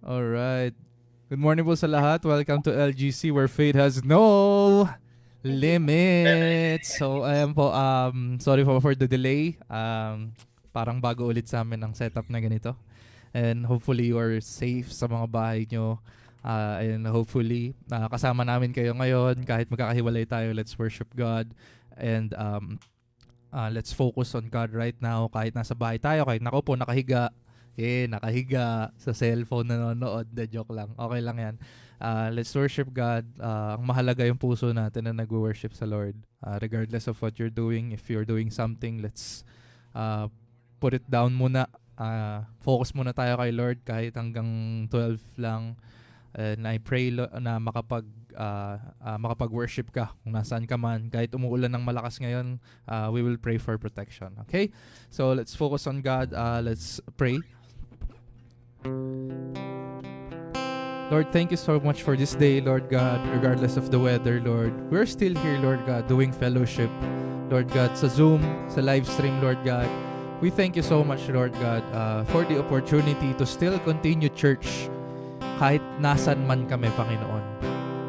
Alright. Good morning po sa lahat. Welcome to LGC where faith has no limits. So, ayan po, sorry po for the delay. Parang bago ulit sa amin ang setup na ganito. And hopefully you are safe sa mga bahay nyo. And hopefully, kasama namin kayo ngayon. Kahit magkakahiwalay tayo, let's worship God. And let's focus on God right now. Kahit nasa bahay tayo, kahit nakaupo, nakahiga. Nakahiga sa cellphone nanonood. De joke lang. Okay lang yan. Let's worship God. Ang mahalaga yung puso natin na nag-worship sa Lord. Regardless of what you're doing, if you're doing something, let's put it down muna. Focus muna tayo kay Lord kahit hanggang 12 lang. And I pray na makapag-worship ka kung nasaan ka man. Kahit umuulan ng malakas ngayon, we will pray for protection. Okay? So let's focus on God. Let's pray. Lord, thank you so much for this day, Lord God, regardless of the weather, Lord. We're still here, Lord God, doing fellowship, Lord God, sa Zoom, sa live stream, Lord God. We thank you so much, Lord God, for the opportunity to still continue church kahit nasan man kami, Panginoon.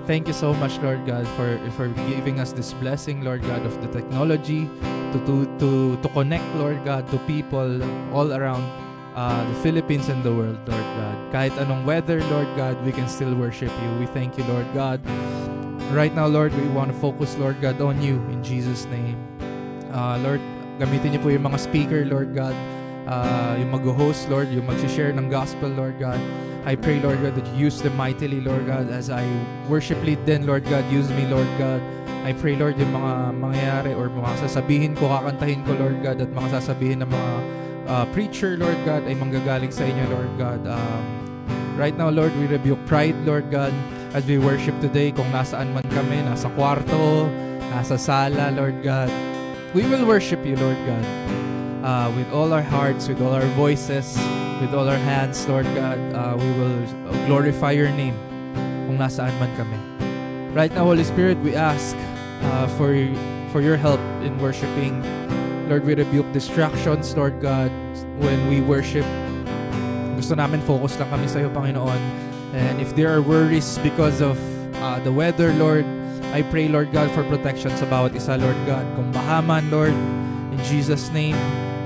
Thank you so much, Lord God, for giving us this blessing, Lord God, of the technology to connect, Lord God, to people all around the Philippines and the world, Lord God. Kahit anong weather, Lord God, we can still worship you. We thank you, Lord God. Right now, Lord, we want to focus, Lord God, on you in Jesus' name. Lord, gamitin niyo po yung mga speaker, Lord God, yung mag-host, Lord, yung mag-share ng gospel, Lord God. I pray, Lord God, that you use them mightily, Lord God, as I worship lead then, Lord God, use me, Lord God. I pray, Lord, yung mga mangyayari or mga sasabihin ko, kakantahin ko, Lord God, at mga sasabihin ng mga preacher, Lord God, ay manggagaling sa inyo, Lord God. Right now, Lord, we rebuke pride, Lord God, as we worship today. Kung nasaan man kami, nasa kwarto, nasa sala, Lord God, we will worship you, Lord God, with all our hearts, with all our voices, with all our hands, Lord God. We will glorify your name kung nasaan man kami. Right now, Holy Spirit, we ask for your help in worshiping. Lord, we rebuke distractions, Lord God, when we worship. Gusto namin focus lang kami sa iyo, Panginoon. And if there are worries because of the weather, Lord, I pray, Lord God, for protection sa bawat isa, Lord God. Kung baha man, Lord, in Jesus' name,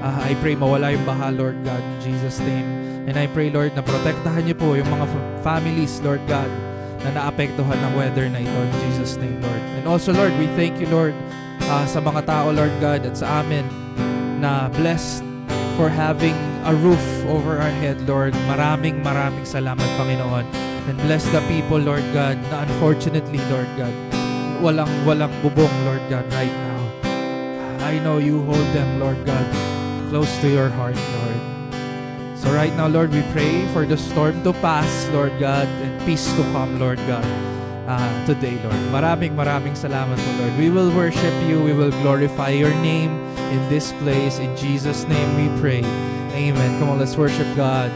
I pray mawala yung baha, Lord God, in Jesus' name. And I pray, Lord, na protektahan niyo po yung mga families, Lord God, na naapektuhan ng weather na ito, in Jesus' name, Lord. And also, Lord, we thank you, Lord, sa mga tao, Lord God, at sa amin na blessed for having a roof over our head, Lord. Maraming salamat, Panginoon. And bless the people, Lord God, na unfortunately, Lord God, walang bubong, Lord God, right now. I know you hold them, Lord God, close to your heart, Lord. So right now, Lord, we pray for the storm to pass, Lord God, and peace to come, Lord God. Today, Lord. Maraming salamat po, Lord. We will worship you. We will glorify your name in this place. In Jesus' name we pray. Amen. Come on, let's worship God.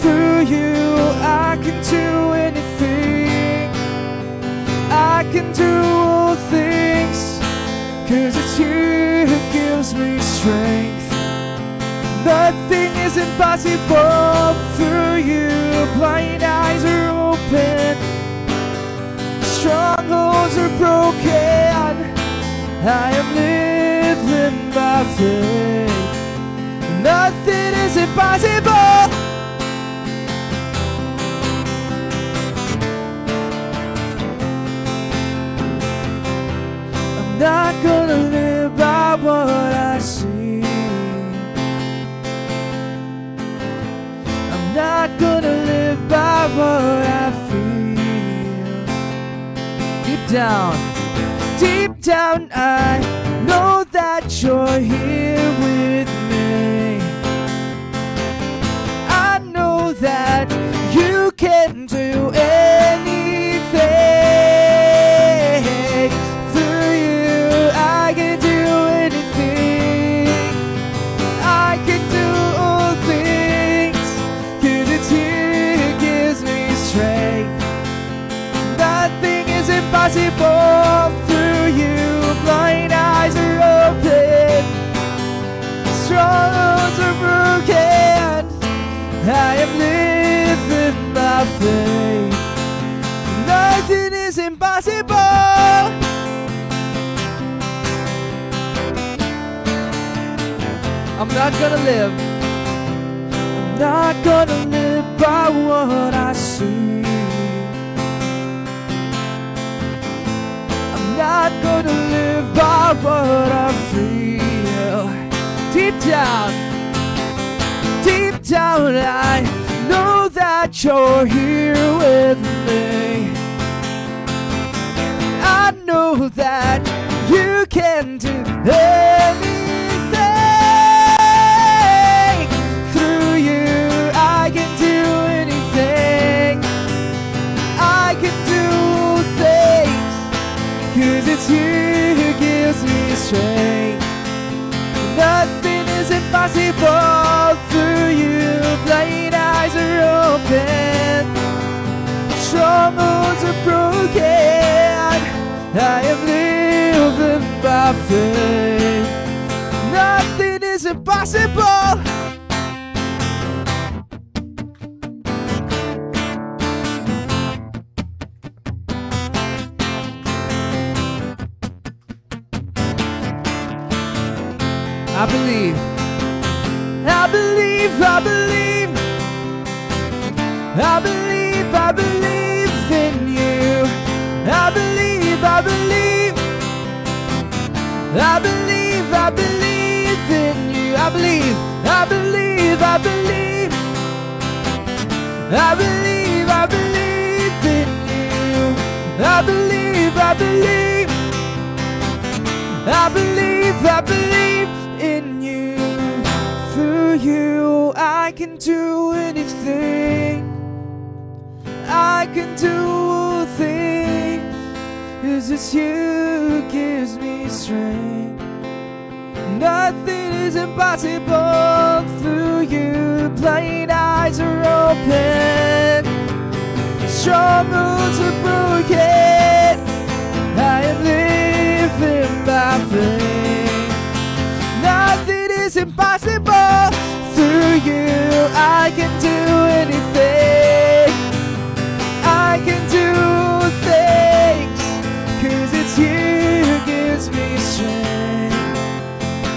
Through you, I can do anything. I can do all things. 'Cause it's you who gives me strength. Nothing is impossible through you. Blind eyes are open, strongholds are broken. I am living by faith. Nothing is impossible. Not gonna live by what I see. I'm not gonna live by what I feel. Deep down I know that you're here with me. I know that you can do anything. Nothing is I am living by faith. Nothing is impossible. I'm not gonna live. I'm not gonna live by what I see. I'm not gonna live by what I feel. Deep down, I know that you're here with me. I know that you can do anything. Through you, I can do anything. I can do things, 'cause it's you who gives me strength. Nothing is impossible through you. Blind eyes are open, strongholds are broken. I am living by faith. Nothing is impossible. I believe, I believe, I believe, I believe, I believe in you. I believe, I believe, I believe, I believe in you. I believe, I believe, I believe, I believe, I believe in you. I believe, I believe, I believe, I believe in you. Through you, I can do anything. I can do things, 'cause it's you who gives me strength. Nothing is impossible through you. Blind eyes are open, strongholds are broken. I am living by faith. Nothing is impossible through you. I can do anything. I can do things, 'cause it's you who gives me strength.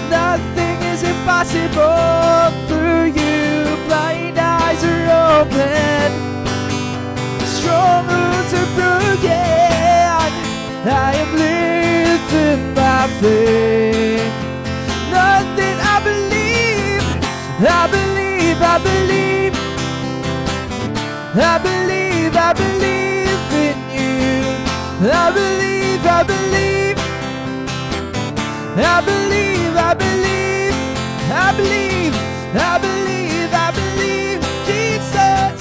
Nothing is impossible through you. Blind eyes are open, strongholds are broken. I am living by faith. Nothing, I believe, I believe, I believe, I believe, I believe in you. I believe, I believe, I believe, I believe, I believe, I believe, I believe, Jesus.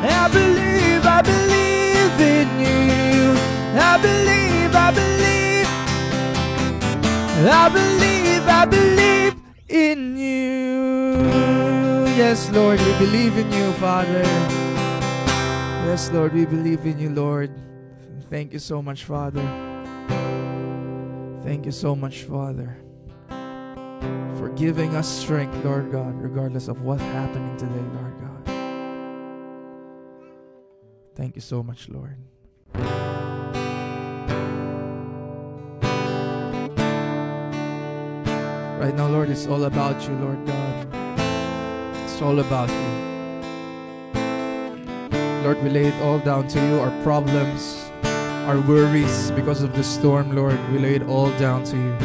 I believe in you. I believe, I believe, I believe, I believe in you. Yes, Lord, we believe in you, Father. Yes, Lord, we believe in you, Lord. Thank you so much, Father. Thank you so much, Father, for giving us strength, Lord God, regardless of what's happening today, Lord God. Thank you so much, Lord. Right now, Lord, it's all about you, Lord God. It's all about you. Lord, we lay it all down to you, our problems, our worries because of the storm, Lord. We lay it all down to you.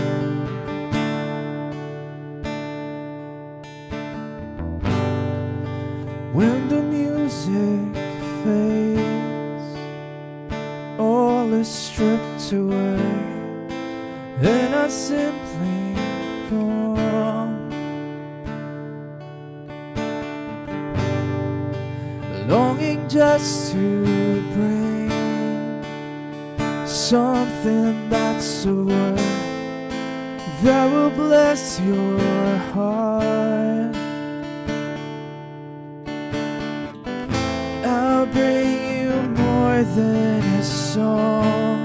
When the music fades, all is stripped away, and I simply gone, longing just to bring something that's a word that will bless your heart. I'll bring you more than a song,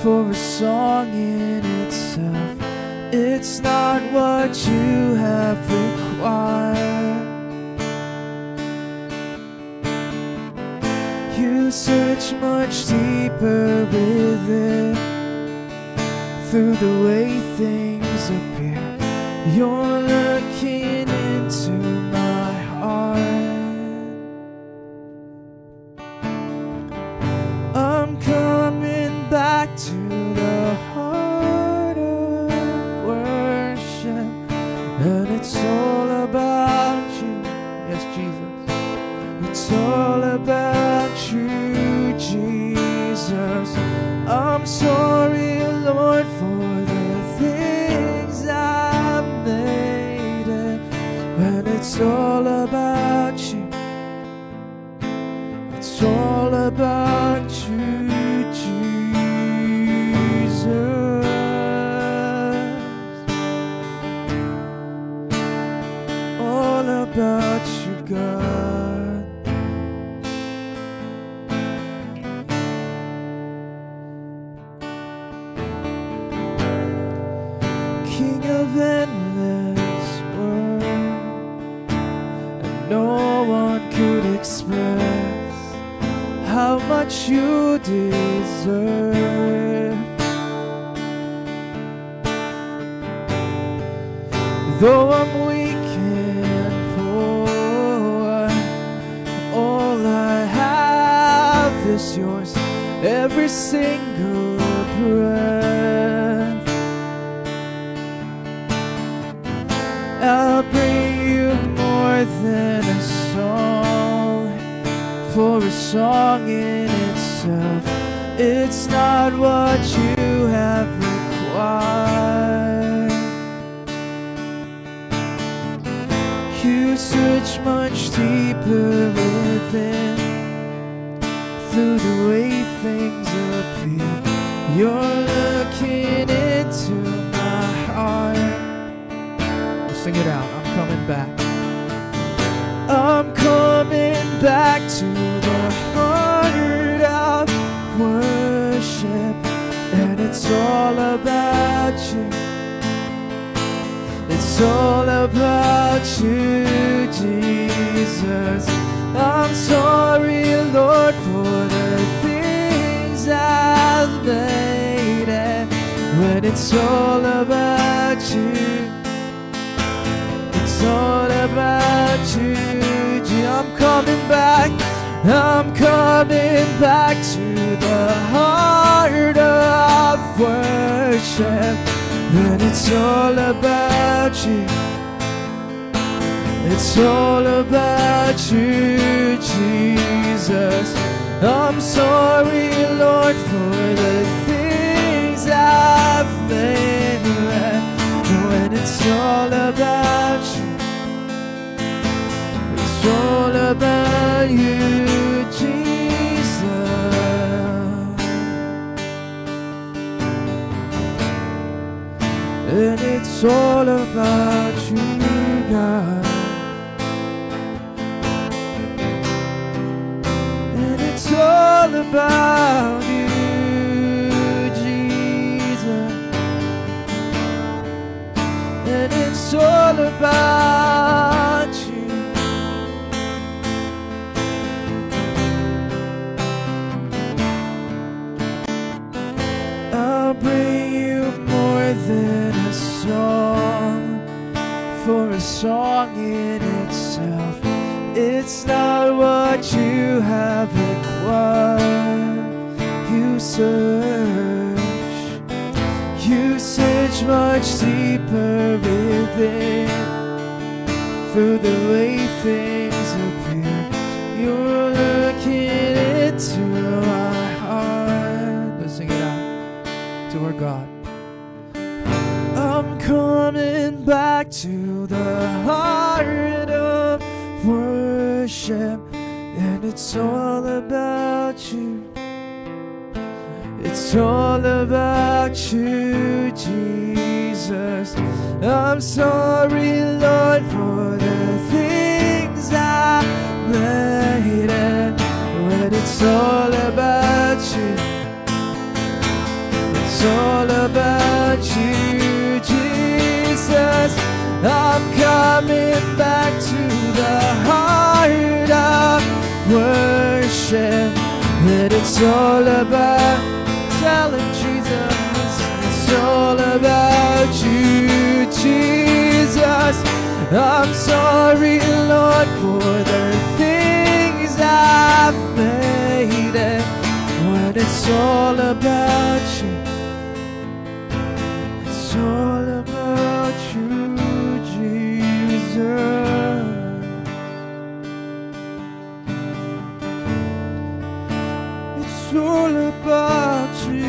for a song in itself, it's not what you have required. deeper within. Through the way things appear, you're looking into my heart. I'm coming back to the heart of worship, and it's all about you. Yes, Jesus. It's all about you, Jesus. I'm sorry, Lord, for the things I've made it. When it's all about you, it's all about you, Jesus. All about you, God. King of endless world, and no one could express how much you deserve. Though I'm weak and poor, all I have is yours, every single breath. I'll bring you more than a song, for a song in itself, it's not what you have required. You search much deeper within. Through the way things appear, you're looking into my heart. Sing it out. I'm coming back. I'm coming back to the heart of worship, and it's all about you. It's all about you, Jesus. I'm sorry, Lord, for the things I've made it. When it's all about you, it's all about you. I'm coming back. I'm coming back to the heart of worship, and it's all about you. It's all about you, Jesus. I'm sorry, Lord, for the things I've made. When it's all about you, it's all about you, Jesus. And it's all about you, God. And it's all about you, Jesus. And it's all about you. I'll bring you more than a song, for a song in itself, it's not what you have required. You search much deeper within. Through the way things appear, you're looking into my heart. Let's sing it out to our God. I'm coming back to the heart of worship, and it's all about you. It's all about you, Jesus. I'm sorry, Lord, for the things I made it. When it's all about you, it's all about you, Jesus. I'm coming back to the heart of worship, and And it's all about telling Jesus, it's all about you, Jesus. I'm sorry, Lord, for the things I've made. And when it's all about you, it's all about you, Jesus. It's all about you.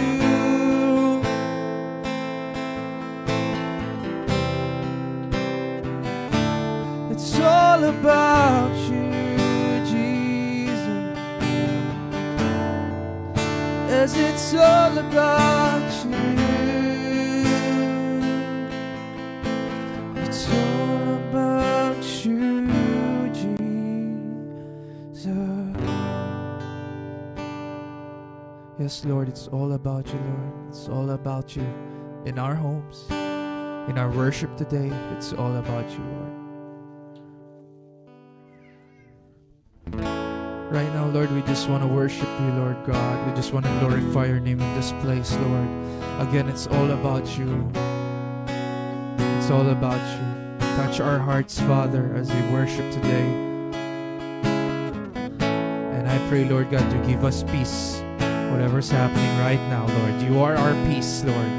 It's all about you, Jesus. Yes, it's all about you. It's all about you, Jesus. Yes, Lord, it's all about you, Lord. It's all about you in our homes, in our worship today. It's all about you, Lord. Right now, Lord, we just want to worship you, Lord God. We just want to glorify your name in this place, Lord. Again, it's all about you. It's all about you. Touch our hearts, Father, as we worship today. And I pray, Lord God, to give us peace, whatever's happening right now, Lord. You are our peace, Lord.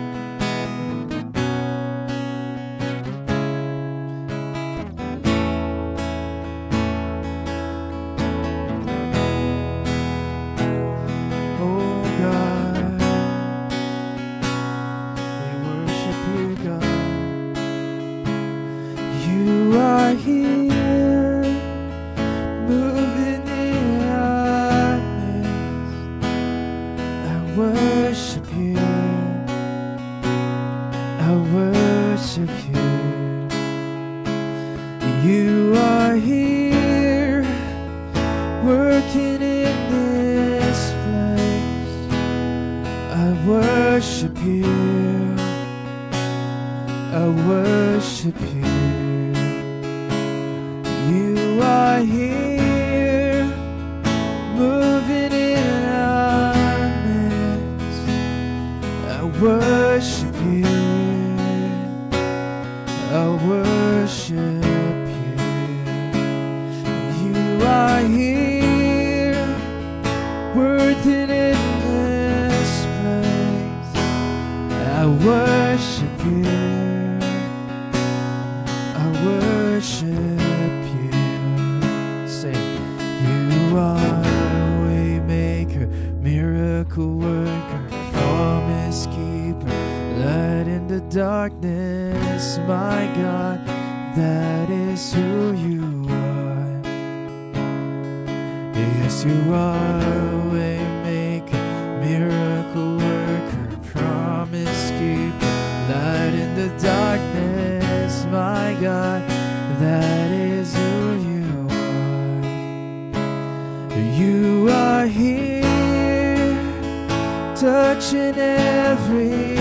Touching every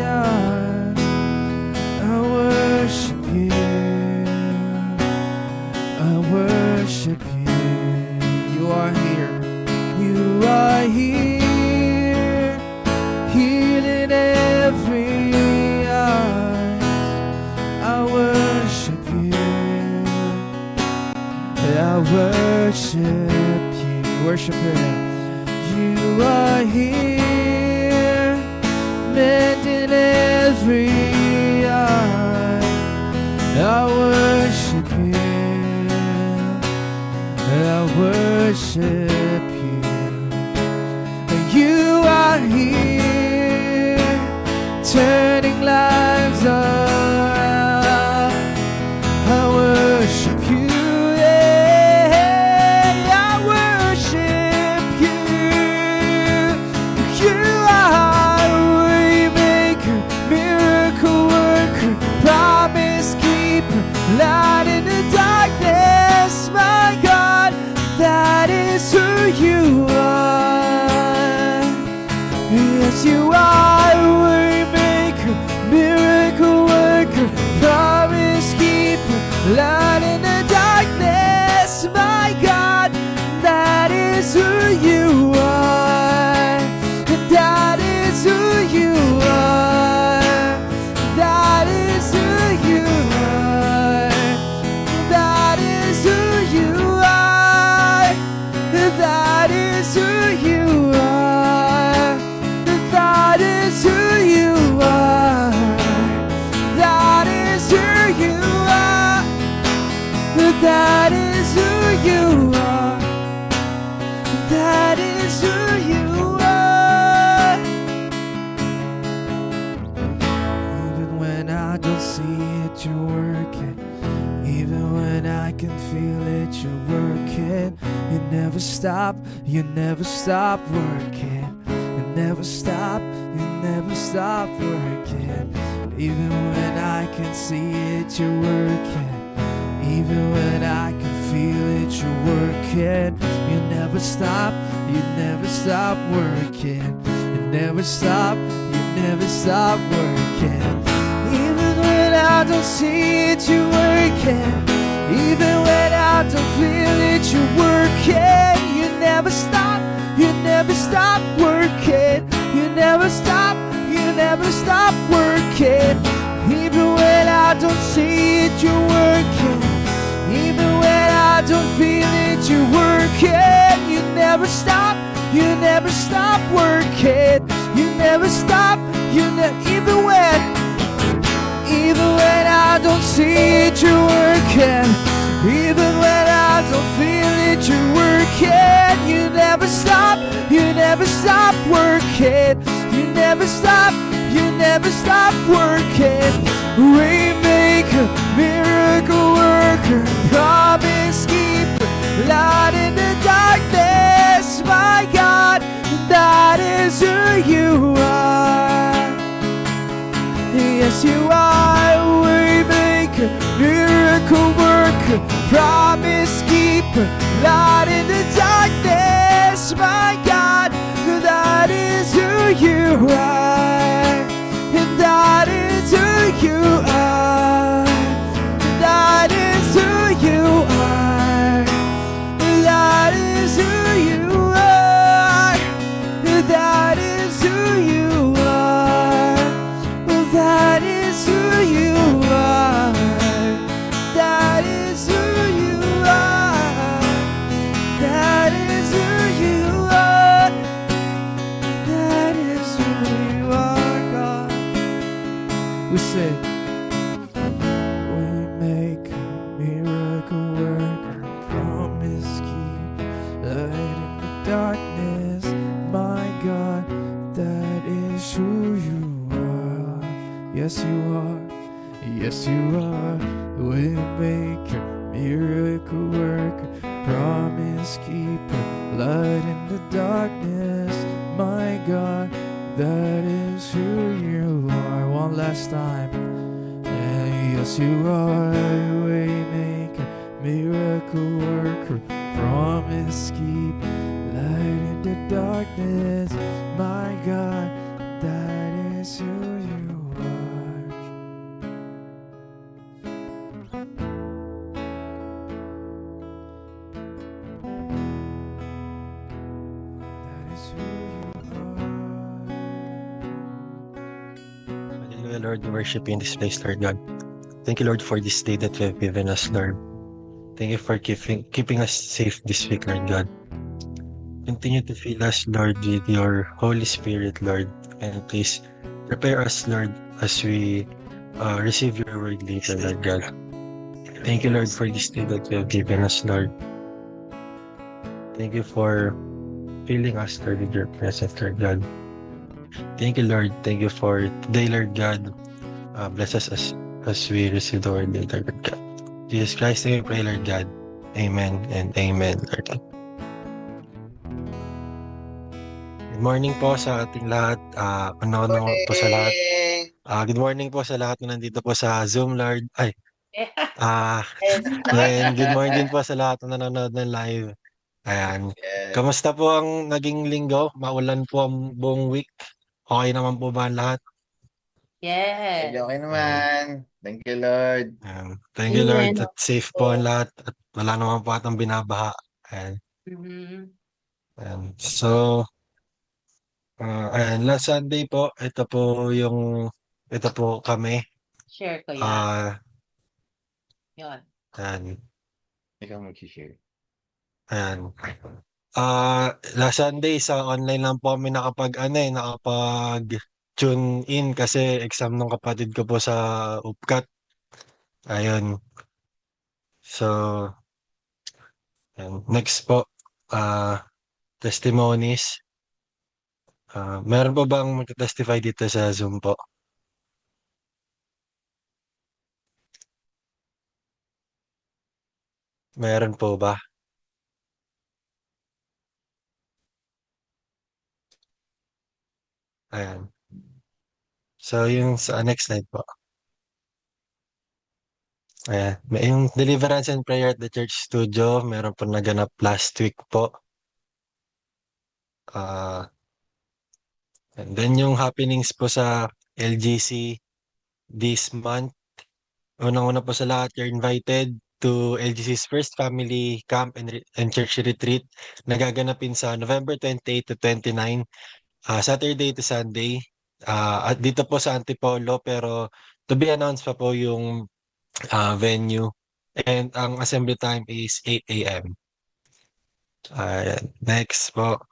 heart, I worship you, I worship you. You are here, you are here, healing every heart. I worship you, I worship you. Worship Him. You are here, mending every heart. I worship you, I worship you. You are here, turning lives around. I worship you. Light in the darkness, my God, that is who you are. Yes, you are, Waymaker, miracle worker, promise keeper, light in the I can feel it, you're working. You never stop working. You never stop working. Even when I can see it, you're working. Even when I can feel it, you're working. You never stop working. You never stop working. Even when I don't see it, you're working. Even when I don't feel it, you're working. You never stop working. You never stop working. Even when I don't see it, you're working. Even when I don't feel it, you're working. You never stop working. You never stop, even when I don't see it, you're working. Even when I don't feel it, you're working. You never stop working. You never stop working. Waymaker, miracle worker, promise keeper, light in the darkness. My God, that is who you are. Yes, you are. Waymaker, miracle worker, promise keeper, light in the darkness. My God, that is who you are. And that is who you are. That is who you are. That is who you are. That is who you are. That is who you are. That is who you are. That is who you are. That is who you are, God. We say, we make a miracle worker, promise keep, light in the darkness. My God, that is who you are. Yes, you are. Yes, you are. We make a miracle worker, promise keeper, light in the darkness. My God, that is who you are. One last time. Yes, you are. Waymaker, miracle worker, promise keep, light in the darkness. My God, that is who you are. That is who you are. Hallelujah, Lord, we worship you in this place, Lord God. Thank you, Lord, for this day that you have given us, Lord. Thank you for keeping us safe this week, Lord God. Continue to fill us, Lord, with your Holy Spirit, Lord. And please prepare us, Lord, as we receive your word later, Lord God. Thank you, Lord, for this day that you have given us, Lord. Thank you for filling us, Lord, with your presence, Lord God. Thank you, Lord. Thank you for today, Lord God. Bless us as we receive the word later, Lord God. Jesus Christ, we pray, Lord God. Amen and amen, Lord God. Good morning po sa ating lahat. Ano po sa lahat. Good morning po sa lahat na nandito po sa Zoom, Lord. Ay, and good morning din po sa lahat na nanonood ng live. Ayan. Kamusta po ang naging linggo? Maulan po ang buong week. Okay naman po ba ang lahat? Yes. Okay naman. Thank you, Lord. Thank you, Lord. Amen. At safe po ang lahat. At wala naman po atang binabaha. Ayan. Mhm. Ayan. So, ayan. Last Sunday po, ito po kami. Share ko yan. Yun. Ayan. Ikaw mag-share. Ayan. Last Sunday sa online lang po kami nakapag-tune in kasi exam ng kapatid ko po sa UPCAT. Ayun. So, ayan. Next po, testimonies. Meron po bang mag-testify dito sa Zoom po? Meron po ba? Ayan. So, yung sa next slide po. Ayan. Yung Deliverance and Prayer at the Church Studio, meron po naganap last week po. And then yung happenings po sa LGC this month. Unang-una po sa lahat, you're invited to LGC's first family camp and church retreat na gaganapin sa November 28 to 29, Saturday to Sunday. At dito po sa Antipolo, pero to be announced pa po yung venue. And ang assembly time is 8 a.m. Next po,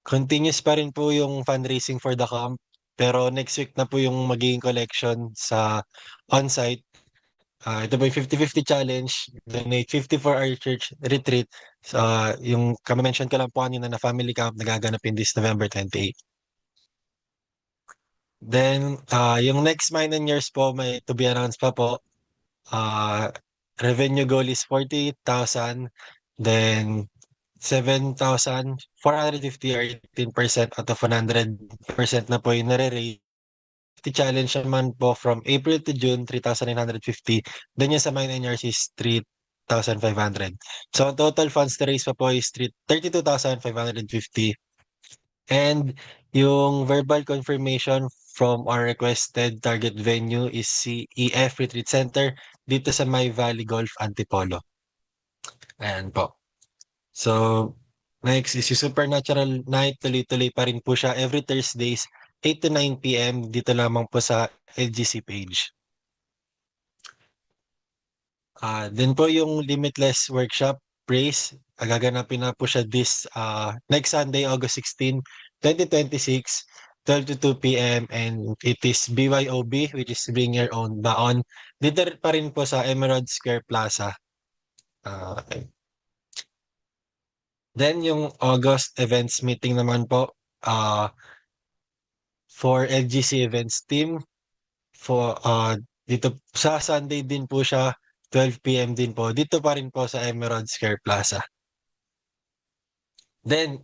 continuous pa rin po yung fundraising for the camp. Pero next week na po yung magiging collection sa on-site. Ito po yung 50-50 challenge. Donate 50 for our church retreat. So, yung kami-mention ko lang po kanina na family camp na gaganapin this November 28. Then, yung next Mine years po, may to be announced pa po. Revenue goal is 48,000. Then, 7,450 or 18% out of 100% na po yung nare-rate. The challenge naman po from April to June, 3,950. Then yung sa Mine years is 3,500. So, ang total funds to raise pa po is 32,550. And yung verbal confirmation from our requested target venue is CEF Retreat Center dito sa May Valley Golf Antipolo. Ayan po. So, next is yung Supernatural Night. Tuloy-tuloy pa rin po siya every Thursdays, 8 to 9 p.m. Dito lamang po sa LGC page. Then po yung Limitless Workshop Praise. Gaganapin na po siya this next Sunday, August 16, 2026, 12 to 2 p.m. And it is BYOB, which is Bring Your Own Baon. Dito pa rin po sa Emerald Square Plaza. Okay. Then yung August events meeting naman po for LGC events team for dito sa Sunday din po siya 12 p.m. din po. Dito pa rin po sa Emerald Square Plaza. Then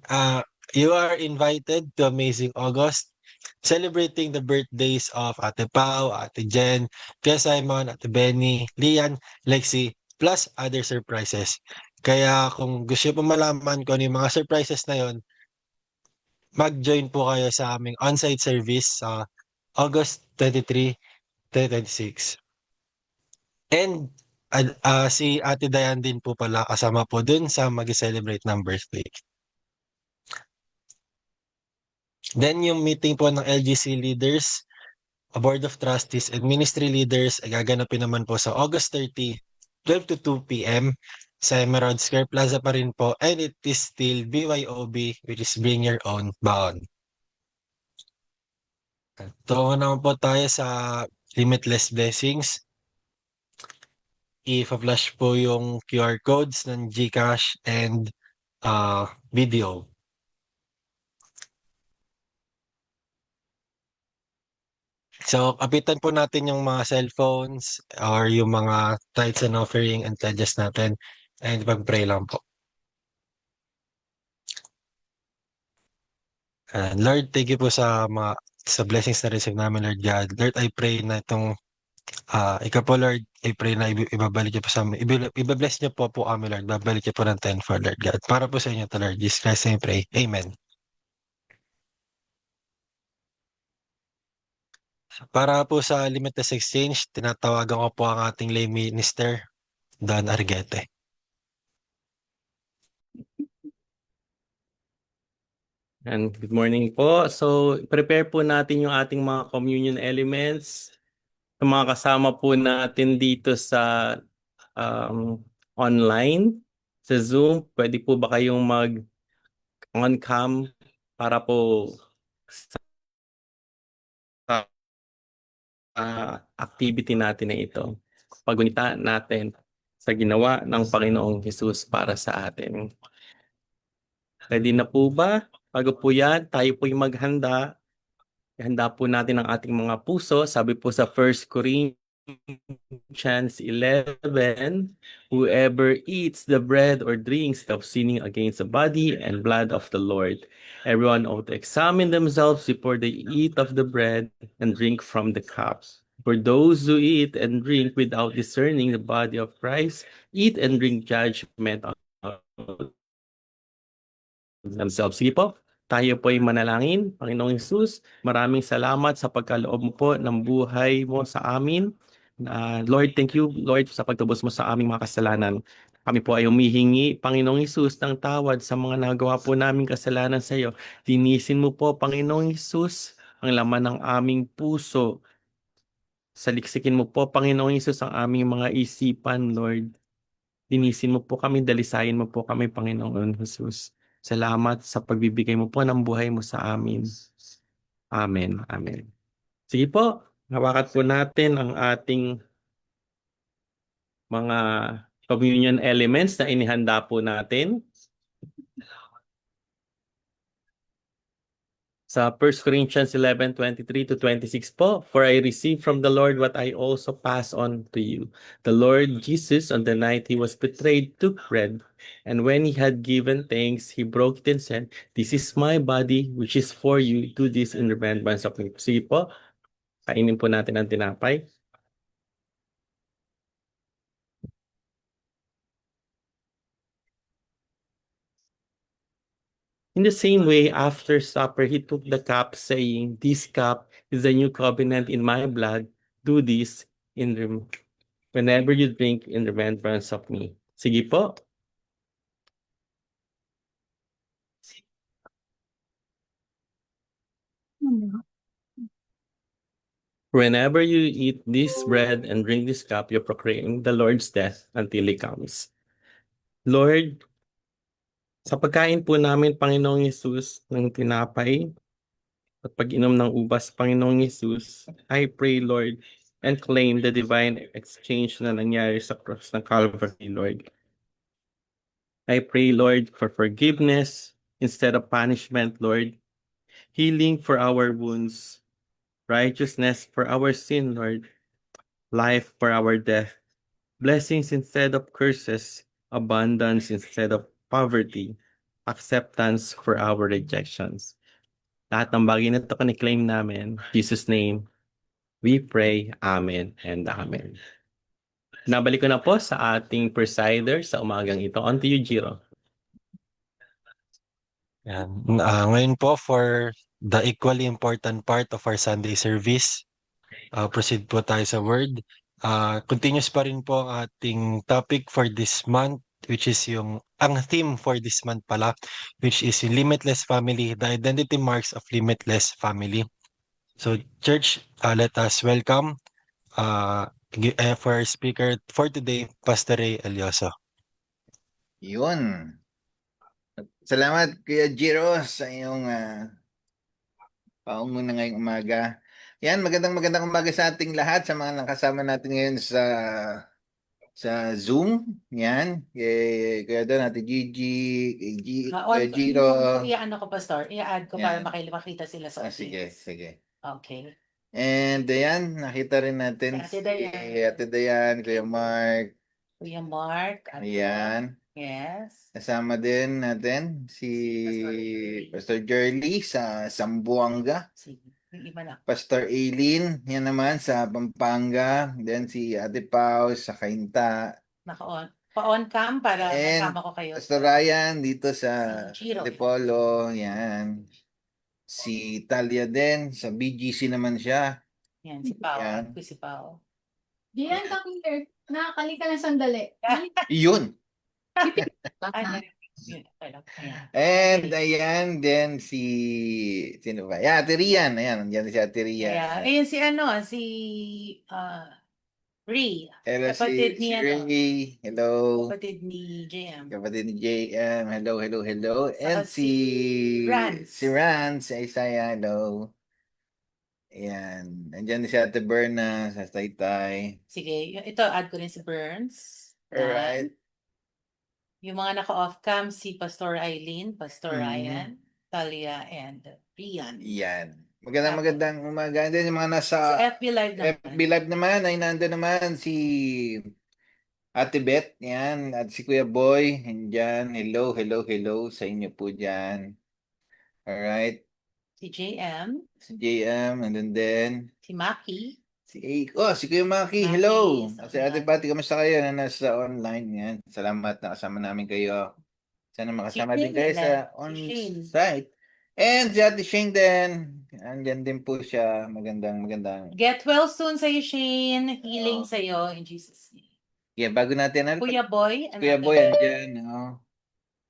you are invited to Amazing August, celebrating the birthdays of Ate Pao, Ate Jen, Tia Simon, Ate Benny, Lian, Lexi, plus other surprises. Kaya kung gusto po malaman kung ano yung mga surprises na yon, mag-join po kayo sa aming on-site service sa August 23, 2026. And si Ate Dayan din po pala kasama po dun sa mag-celebrate ng birthday. Then yung meeting po ng LGC leaders, a board of trustees and ministry leaders ay gaganapin naman po sa August 30, 12 to 2 p.m. sa Emerald Square Plaza pa rin po, and it is still BYOB, which is Bring Your Own Baon. Tungo naman po tayo sa Limitless Blessings. I-flash po yung QR codes ng GCash and video. So, kapitan po natin yung mga cellphones or yung mga tithes and offering and pledges natin, and pag-pray lang po. And Lord, thank you po sa blessings na receive namin, Lord God. Lord, I pray na itong ikaw po, Lord, I pray na ibabalik niyo po sa amin. Ibabless niyo po kami, Lord. Babalik niyo po ng tenfold, Lord God. Para po sa inyo to, Lord. Jesus Christ, I pray. Amen. Para po sa Limitless Exchange, tinatawagan ko po ang ating lay minister, Don Arguete. And good morning po. So, prepare po natin yung ating mga communion elements. Sa mga kasama po natin dito sa online, sa Zoom, pwede po ba kayong mag-on cam para po sa activity natin na ito. Pagunita natin sa ginawa ng Panginoong Hesus para sa atin. Ready na po ba? Bago po yan, tayo po'y maghanda. Ihanda po natin ang ating mga puso. Sabi po sa 1 Corinthians Corinthians 11, whoever eats the bread or drinks of sinning against the body and blood of the Lord. Everyone ought to examine themselves before they eat of the bread and drink from the cup. For those who eat and drink without discerning the body of Christ, eat and drink judgment on themselves. Sige po, tayo po ay manalangin. Panginoong Hesus, maraming salamat sa pagkaloob mo po ng buhay mo sa amin. Lord, thank you, Lord, sa pagtubos mo sa aming mga kasalanan. Kami po ay humihingi, Panginoong Hesus, ng tawad sa mga nagawa po naming kasalanan sa iyo. Linisin mo po, Panginoong Hesus, ang laman ng aming puso. Saliksikin mo po, Panginoong Hesus, ang aming mga isipan, Lord. Linisin mo po kami, dalisayin mo po kami, Panginoon Jesus. Salamat sa pagbibigay mo po ng buhay mo sa amin. Amen. Amen. Sige po, hawakan po natin ang ating mga communion elements na inihanda po natin. Sa 1 Corinthians 11:23 to 26 po, for I received from the Lord what I also pass on to you. The Lord Jesus, on the night he was betrayed, took bread, and when he had given thanks, he broke it and said, "This is my body, which is for you. Do this in remembrance of me." Sige po, kainin po natin ang tinapay. In the same way, after supper, he took the cup, saying, "This cup is the new covenant in my blood. Do this in whenever you drink in remembrance of me." Sige po. Whenever you eat this bread and drink this cup, you proclaim the Lord's death until he comes. Lord, sa pagkain po namin, Panginoong Yesus, ng tinapay at pag-inom ng ubas, Panginoong Yesus, I pray, Lord, and claim the divine exchange na nangyari sa cross ng Calvary, Lord. I pray, Lord, for forgiveness instead of punishment, Lord. Healing for our wounds, righteousness for our sin, Lord. Life for our death. Blessings instead of curses, abundance instead of poverty, acceptance for our rejections. Lahat ng bagay na ito kani-claim namin. In Jesus' name, we pray. Amen and amen. Nabalik ko na po sa ating presider sa umagang ito. On to you, Jiro. Yan. Ngayon po for the equally important part of our Sunday service, proceed po tayo sa word. Continuous pa rin po ang ating topic for this month, which is ang theme for this month pala, which is yung Limitless Family, the identity marks of Limitless Family. So church, let us welcome for our speaker for today, Pastor Ray Elioso. Yun. Salamat, Kuya Jiro, sa iyong paunguna ngayong umaga. Yan, magandang umaga sa ating lahat, sa mga nakasama natin ngayon sa Zoom. Yan, Kuya Don, Ate Gigi, Kuya Jiro. Ano ko, Pastor? I-add ko para Yan. makita sila sa Sige, audience. sige. Okay. And ayan, nakita rin natin Si Ate Dayan, Kuya Mark. Kuya Mark. Ayan. Yes. Kasama din natin si Pastor Jerly sa Zamboanga. Sige. Yung iba na. Pastor Aileen, yan naman sa Pampanga. Then si Ate Pau sa Cainta. Naka-on. Pa-on cam para And kasama ko kayo. Pastor Ryan dito sa Si Chiro. Antipolo. Yan. Si Talia din, sa BGC naman siya. Yan, si Pao. Yan. Si Pao. Diyan, come here. Nakakali ka ng sandali. Yun. Ay, yun, okay lang. Ayan. And ayan din sino ba? Yeah, Ate Rian. Ayan, nandiyan si Ate Rian. Yeah. Ayun si Ree. Hello, Kapatid si ni Ray. Hello. Kapatid ni JM. Kapatid ni JM. Hello. And Saka si Rance. Si Rance, si Isaiah. Hello. Ayan. Nandiyan si Ate Berna sa Taytay. Sige, ito add ko rin si Burns. Alright. Yung mga naka-off cam, si Pastor Eileen, Pastor Mhm. Ryan, Talia, and Rian. Yan. magandang umaga. And then yung mga nasa Sa FB Live naman. FB Live naman ay nandun naman si Ate Beth, yan, at si Kuya Boy, andyan. Hello, hello, hello sa inyo po dyan. Alright, Si JM. si JM, nandun din. Si Maki. Si Kuya Maki, Maki hello. is Si Ate online. Pati, kamusta kayo na nasa online? Yan, salamat na kasama namin kayo. Sana makasama Si din kayo Shane, sa si Shane. on-site. And si Ate Shane din, andyan din po siya. Magandang. Get well soon sa'yo, Shane. Healing Oo. sa'yo in Jesus' name. Yeah, bago natin, Kuya Boy. Kuya Boy, andyan.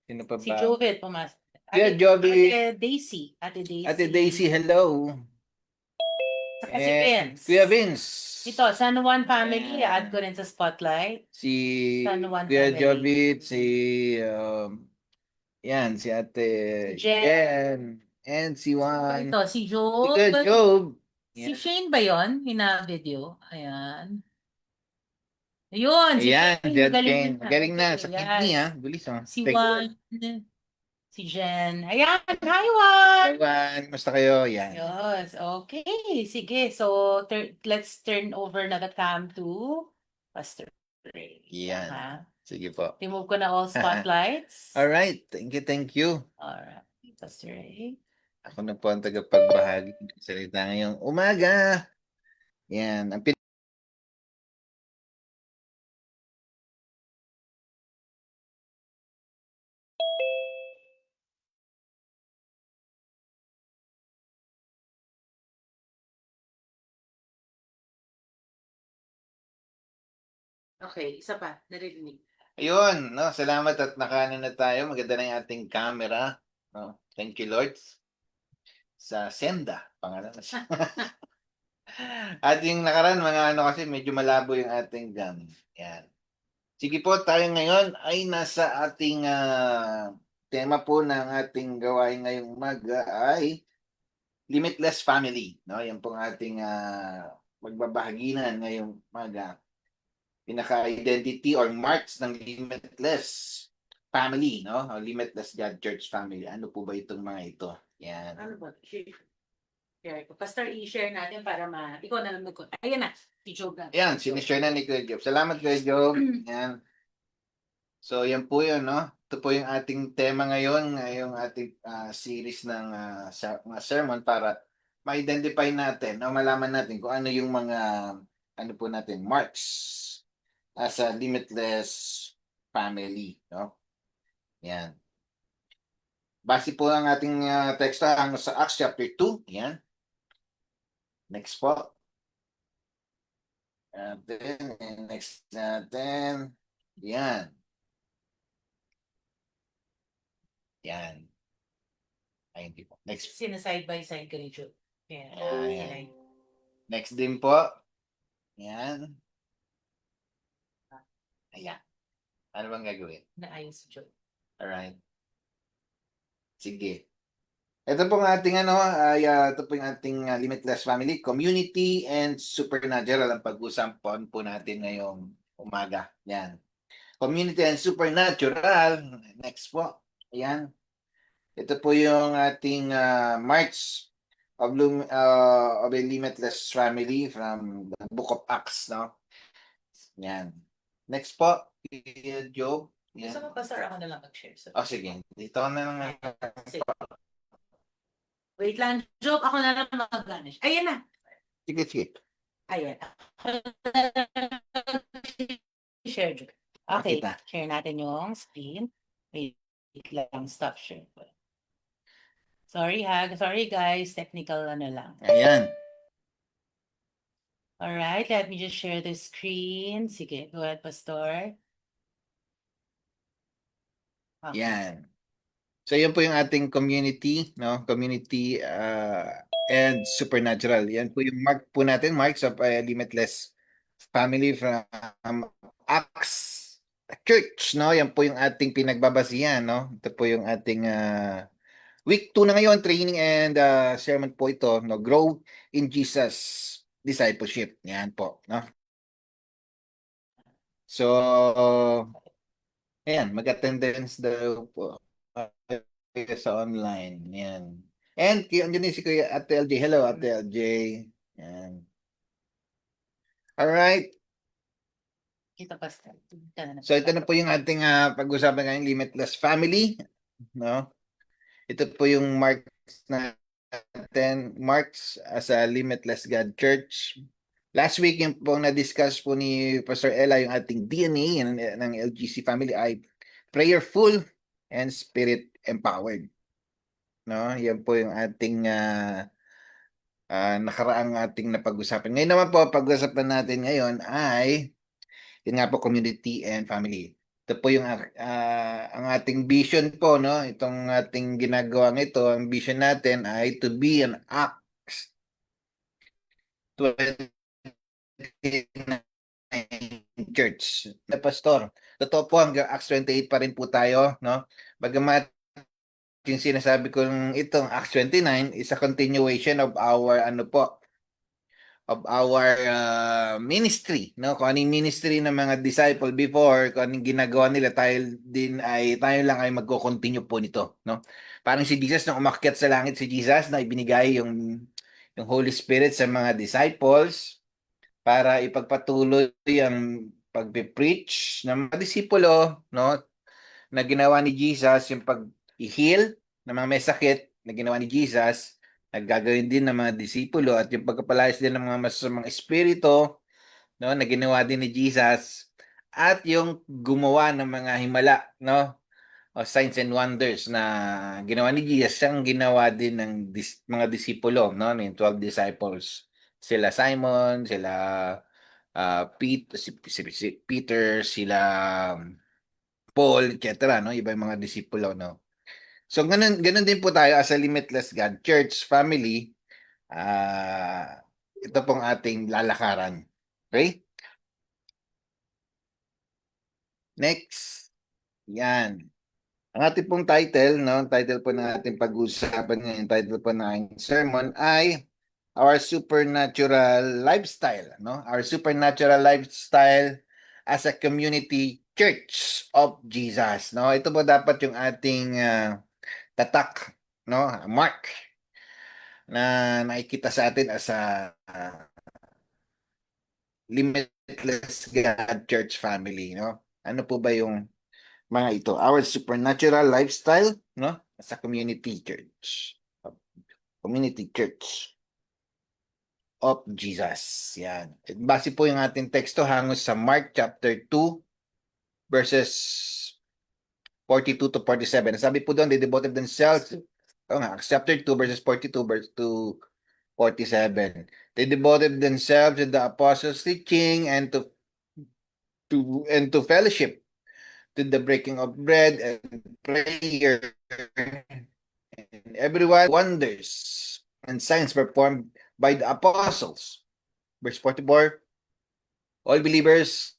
Sino pa Si ba? Jovet pumasok. Kuya Jovi. Ate Daisy. Ate Daisy. Ate Daisy, hello. Saka si Vince. Kuya Vince. Ito, San Juan family. Ayan. Add ko rin sa spotlight. Si San Juan Kuya family. Jovit, si Ate Si Jen. Jen, and si Juan. Ito, si Si Job. Kuya Job. Si Shane ba yun? Hina-video. Ayan. Ayun, si Ayan, Shane. si Magaling Jen. Galing na Okay, sa yes. kidney, ha? Bilis, ha? Si Juan. Si Jen. Ayan. Hi, Juan. Juan, basta kayo? Yan. Yes, okay. Sige, so let's turn over na the cam to Pastor Ray. Yan. Ha? Sige po. Remove ko na all spotlights. Alright, thank you. Alright, Pastor Ray. Ako na po ang tagapagbahagi ng salita ngayong umaga. Yan. Okay, isa pa. Narinig. Ayun, no, salamat at nakaano na tayo. Maganda na yung ating camera. No? Thank you, Lord. Sa Senda, pangalan na siya. At yung nakaraan, mga ano kasi, medyo malabo yung ating yan. Sige po, tayo ngayon ay nasa ating tema po ng ating gawain ngayong umaga ay Limitless Family. No? Yan pong ating magbabahaginan ngayong umaga. Pinaka-identity or marks ng Limitless Family, no? O Limitless God Church Family. Ano po ba itong mga ito? Yan. Ano ba? Share ko. Pastor, i-share natin para ikaw na lang Ayan na. Si Job na. Yan, sinishare na ni Kuya Job. Salamat, Kuya Job. Yan. So, yan po yun, no? Ito po yung ating tema ngayon, ngayong ating series ng mga sermon para ma-identify natin, no? Malaman natin kung ano yung mga, ano po natin, marks as a limitless family, no? Yan. Base po ang ating teksto ang sa Acts chapter 2. Yan. Next po. Next natin. Yan. Yan. Ayun po. Next. Side by side ka ni Job. Yan. Ayan. Next din po. Yan. Ayan. Ano bang gagawin? Naayos si Job. Alright. Sige. Ito pong ating ito po yung ating Limitless Family, Community and Supernatural ang pag-usapan po natin ngayong umaga. Yan. Community and Supernatural. Next po. Ayan. Ito po yung ating marks of a Limitless Family from the Book of Acts, no? Yan. Next po, Job. Yan. Gusto mo, Pastor, ako na lang mag-share. So, Sige. Dito ko na lang. sige. Wait lang, Job. Ako na lang mag-garnish. Ayan na. Sige. Ayan. Share, Job. Okay. Kita. Share natin yung screen. Wait lang. Stop share. Sorry guys. Technical lang. Ayan. Alright, let me just share the screen. Sige, go ahead, Pastor. Okay. Yan. So, yun po yung ating community, no? Community and supernatural. Yan po yung mark po natin, marks of a limitless family from Acts Church, no? Yan po yung ating pinagbabasihan, no? Ito po yung ating week 2 na ngayon, training and sermon po ito, no? Grow in Jesus discipleship. Yan po, no? So, ayan, mag-attendance daw po sa online. Yan. And andyan din si Kuya Ate LJ. Hello, Ate LJ. Yan. Alright. Kita Pastor. So ito na po yung ating pag-usapan ngayon, Limitless Family. No? Ito po yung marks as a Limitless God Church. Last week, yung po na-discuss po ni Pastor Ella, yung ating DNA ng LGC family ay prayerful and spirit-empowered. No? Yan po yung ating nakaraang ating napag-usapan. Ngayon naman po, pag-usapan natin ngayon ay yun nga po, community and family. Ito po yung ang ating vision po, no? Itong ating ginagawa ito, ang vision natin ay to be an Acts 29 church na pastor. Totoo po, hanggang Acts 28 pa rin po tayo, no? Bagamat yung sinasabi kong itong Acts 29 is a continuation of our ministry, no? Kung anong ministry ng mga disciple before, kung anong ginagawa nila, tayo lang ay magko-continue po nito, no? Parang si Jesus, nung umakyat sa langit si Jesus, na ibinigay yung Holy Spirit sa mga disciples para ipagpatuloy ang pagpe-preach ng mga disipulo, no? Na ginawa ni Jesus, yung pag-heal ng mga may sakit na ginawa ni Jesus, naggagawin din ng mga disipulo, at yung pagkapalayas din ng mga masasamang espiritu, no, na ginawa din ni Jesus, at yung gumawa ng mga himala, no, o signs and wonders na ginawa ni Jesus, siyang ginawa din ng mga disipulo, no, ng 12 disciples. Sila Simon, sila Peter, sila Paul, etc., no, iba yung mga disipulo, no. So ganun din po tayo as a Limitless God Church family. Ito pong ating lalakaran. Okay? Next. Yan. Ang ating pong title, no? Title po ng ating pag-uusapan ngayon, title po ng ating sermon ay Our Supernatural Lifestyle, no? Our Supernatural Lifestyle as a Community Church of Jesus, no? Ito po dapat yung ating tatak, no? Mark na nakikita sa atin as a Limitless God Church family, no? Ano po ba yung mga ito? Our supernatural lifestyle, no? As a community church. Community church of Jesus. Yan. Base po yung ating teksto hango sa Mark chapter 2 verses 42 to 47. Sabi po doon, they devoted themselves, chapter 2 verses 42 to 47. They devoted themselves to the apostles' teaching and to fellowship, to the breaking of bread and prayer. And everyone wonders and signs performed by the apostles. Verse 44, all believers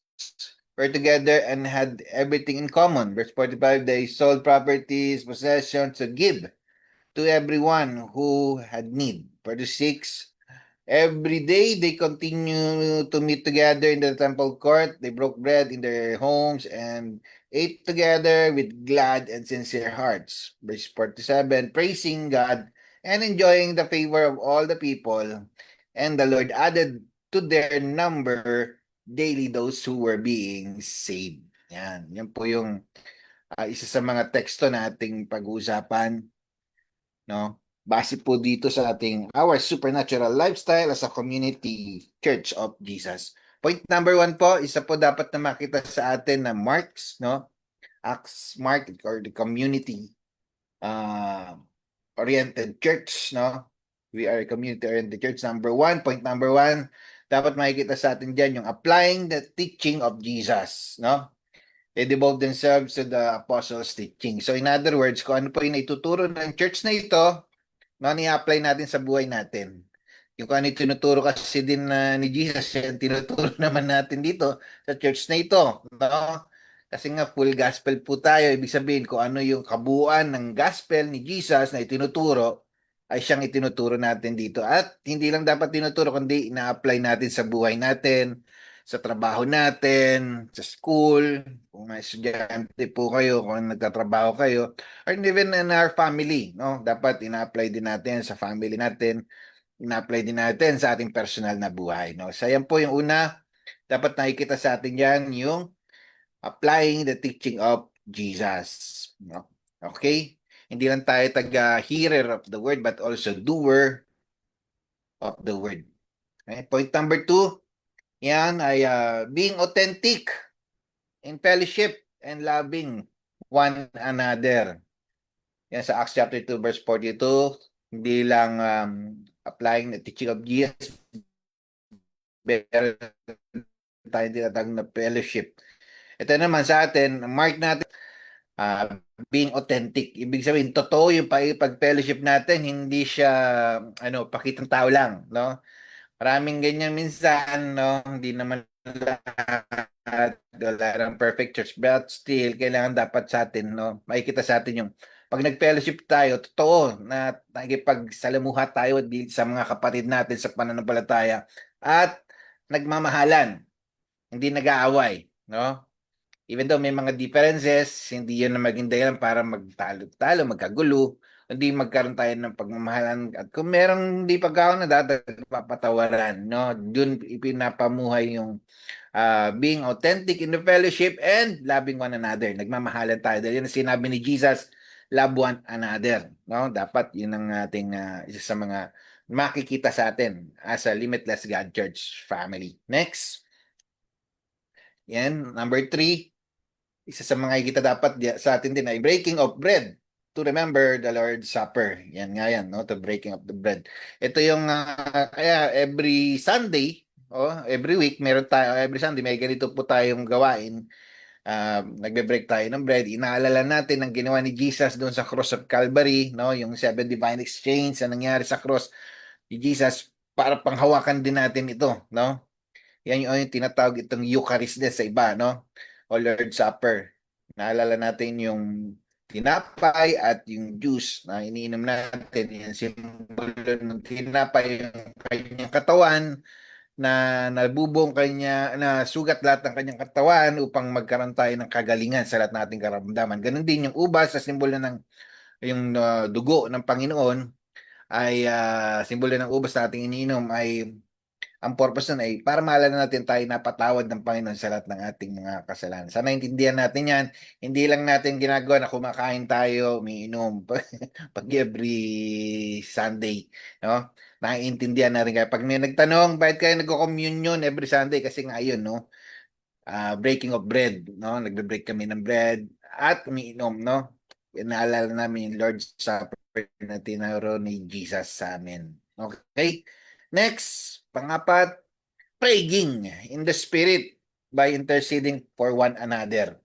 were together and had everything in common. Verse 45, they sold properties, possessions to give to everyone who had need. 46, every day they continue to meet together in the temple court. They broke bread in their homes and ate together with glad and sincere hearts. Verse 47, praising God and enjoying the favor of all the people. And the Lord added to their number daily those who were being saved. Yan. Yan po yung isa sa mga teksto na ating pag-uusapan. No? Base po dito sa ating Our Supernatural Lifestyle as a Community Church of Jesus. Point number 1 po, isa po dapat na makita sa atin na marks, no? Acts mark or the community oriented church, no? We are a community-oriented church. Point number 1, dapat makikita sa atin dyan yung applying the teaching of Jesus, no? They devote themselves to the apostles' teaching. So in other words, kung ano po yung ituturo ng church na ito, no, i-apply natin sa buhay natin. Yung kung ano yung tinuturo kasi din ni Jesus, yung tinuturo naman natin dito sa church na ito, no? Kasi nga full gospel po tayo, ibig sabihin kung ano yung kabuuan ng gospel ni Jesus na itinuturo, ay siyang itinuturo natin dito. At hindi lang dapat tinuturo, kundi ina-apply natin sa buhay natin, sa trabaho natin, sa school, kung may estudyante po kayo, kung nagtatrabaho kayo, or even in our family, no? Dapat ina-apply din natin sa family natin, ina-apply din natin sa ating personal na buhay, no? So, yan po yung una, dapat nakikita sa atin yan, yung applying the teaching of Jesus, no? Okay? Hindi lang tayo taga-hearer of the word, but also doer of the word. Okay? Point number 2, yan ay being authentic in fellowship and loving one another. Yan sa Acts chapter 2 verse 42, hindi lang applying the teaching of Jesus, pero tayo tinatawag na fellowship. Ito naman sa atin, mark natin being authentic. Ibig sabihin, totoo yung pag-fellowship natin, hindi siya pakitang tao lang, no? Maraming ganyan minsan, no? Hindi naman lahat, wala ng perfect church, but still, kailangan dapat sa atin, no? Makikita sa atin yung, pag nag-fellowship tayo, totoo na nakikipagsalamuha tayo sa mga kapatid natin sa pananampalataya at nagmamahalan, hindi nag-aaway, no? Even though may mga differences, hindi yun na maging dahilan para magtalo-talo, magkagulo, hindi magkaroon tayo ng pagmamahalan. At kung merong hindi pagkakaroon na dapat papatawaran, no? Doon ipinapamuhay yung being authentic in the fellowship and loving one another. Nagmamahalan tayo. Dahil yun ang sinabi ni Jesus, love one another. No? Dapat yun ang ating isa sa mga makikita sa atin as a Limitless God Church family. Next. Yan, number 3. Isa sa mga kita dapat sa atin din ay breaking of bread to remember the Lord's Supper. Yan nga yan, no? The breaking of the bread. Ito yung, kaya every Sunday, every week, meron tayo, every Sunday, may ganito po tayong gawain. Nagbe-break tayo ng bread. Inaalala natin ang ginawa ni Jesus doon sa cross of Calvary, no? Yung 7 divine exchange na nangyari sa cross ni Jesus para panghawakan din natin ito, no? Yan yung tinatawag itong Eucharist din sa iba, no? O Lord's Supper. Naalala natin yung tinapay at yung juice na iniinom natin. Yan simbolo ng tinapay, yung kanyang katawan na nabubuong kanya, na sugat lahat ng kanyang katawan upang magkaroon tayo ng kagalingan sa lahat nating karamdaman. Ganon din yung ubas sa simbolo ng yung dugo ng Panginoon ay simbolo ng ubas na ating iniinom ay ang purpose nun ay para maalala natin tayo napatawad ng Panginoon sa lahat ng ating mga kasalanan. Sana intindihan natin yan. Hindi lang natin ginagawa na kumakain tayo, umiinom pag every Sunday. No? Naiintindihan natin kaya. Pag may nagtanong, bakit kayo nagko-communion every Sunday? Kasi nga yun, no? Breaking of bread. No? Nagbe-break kami ng bread at umiinom. No? Naalala namin yung Lord's Supper na tinuro ni Jesus sa amin. Okay? Next, pangapat, praying in the Spirit by interceding for one another.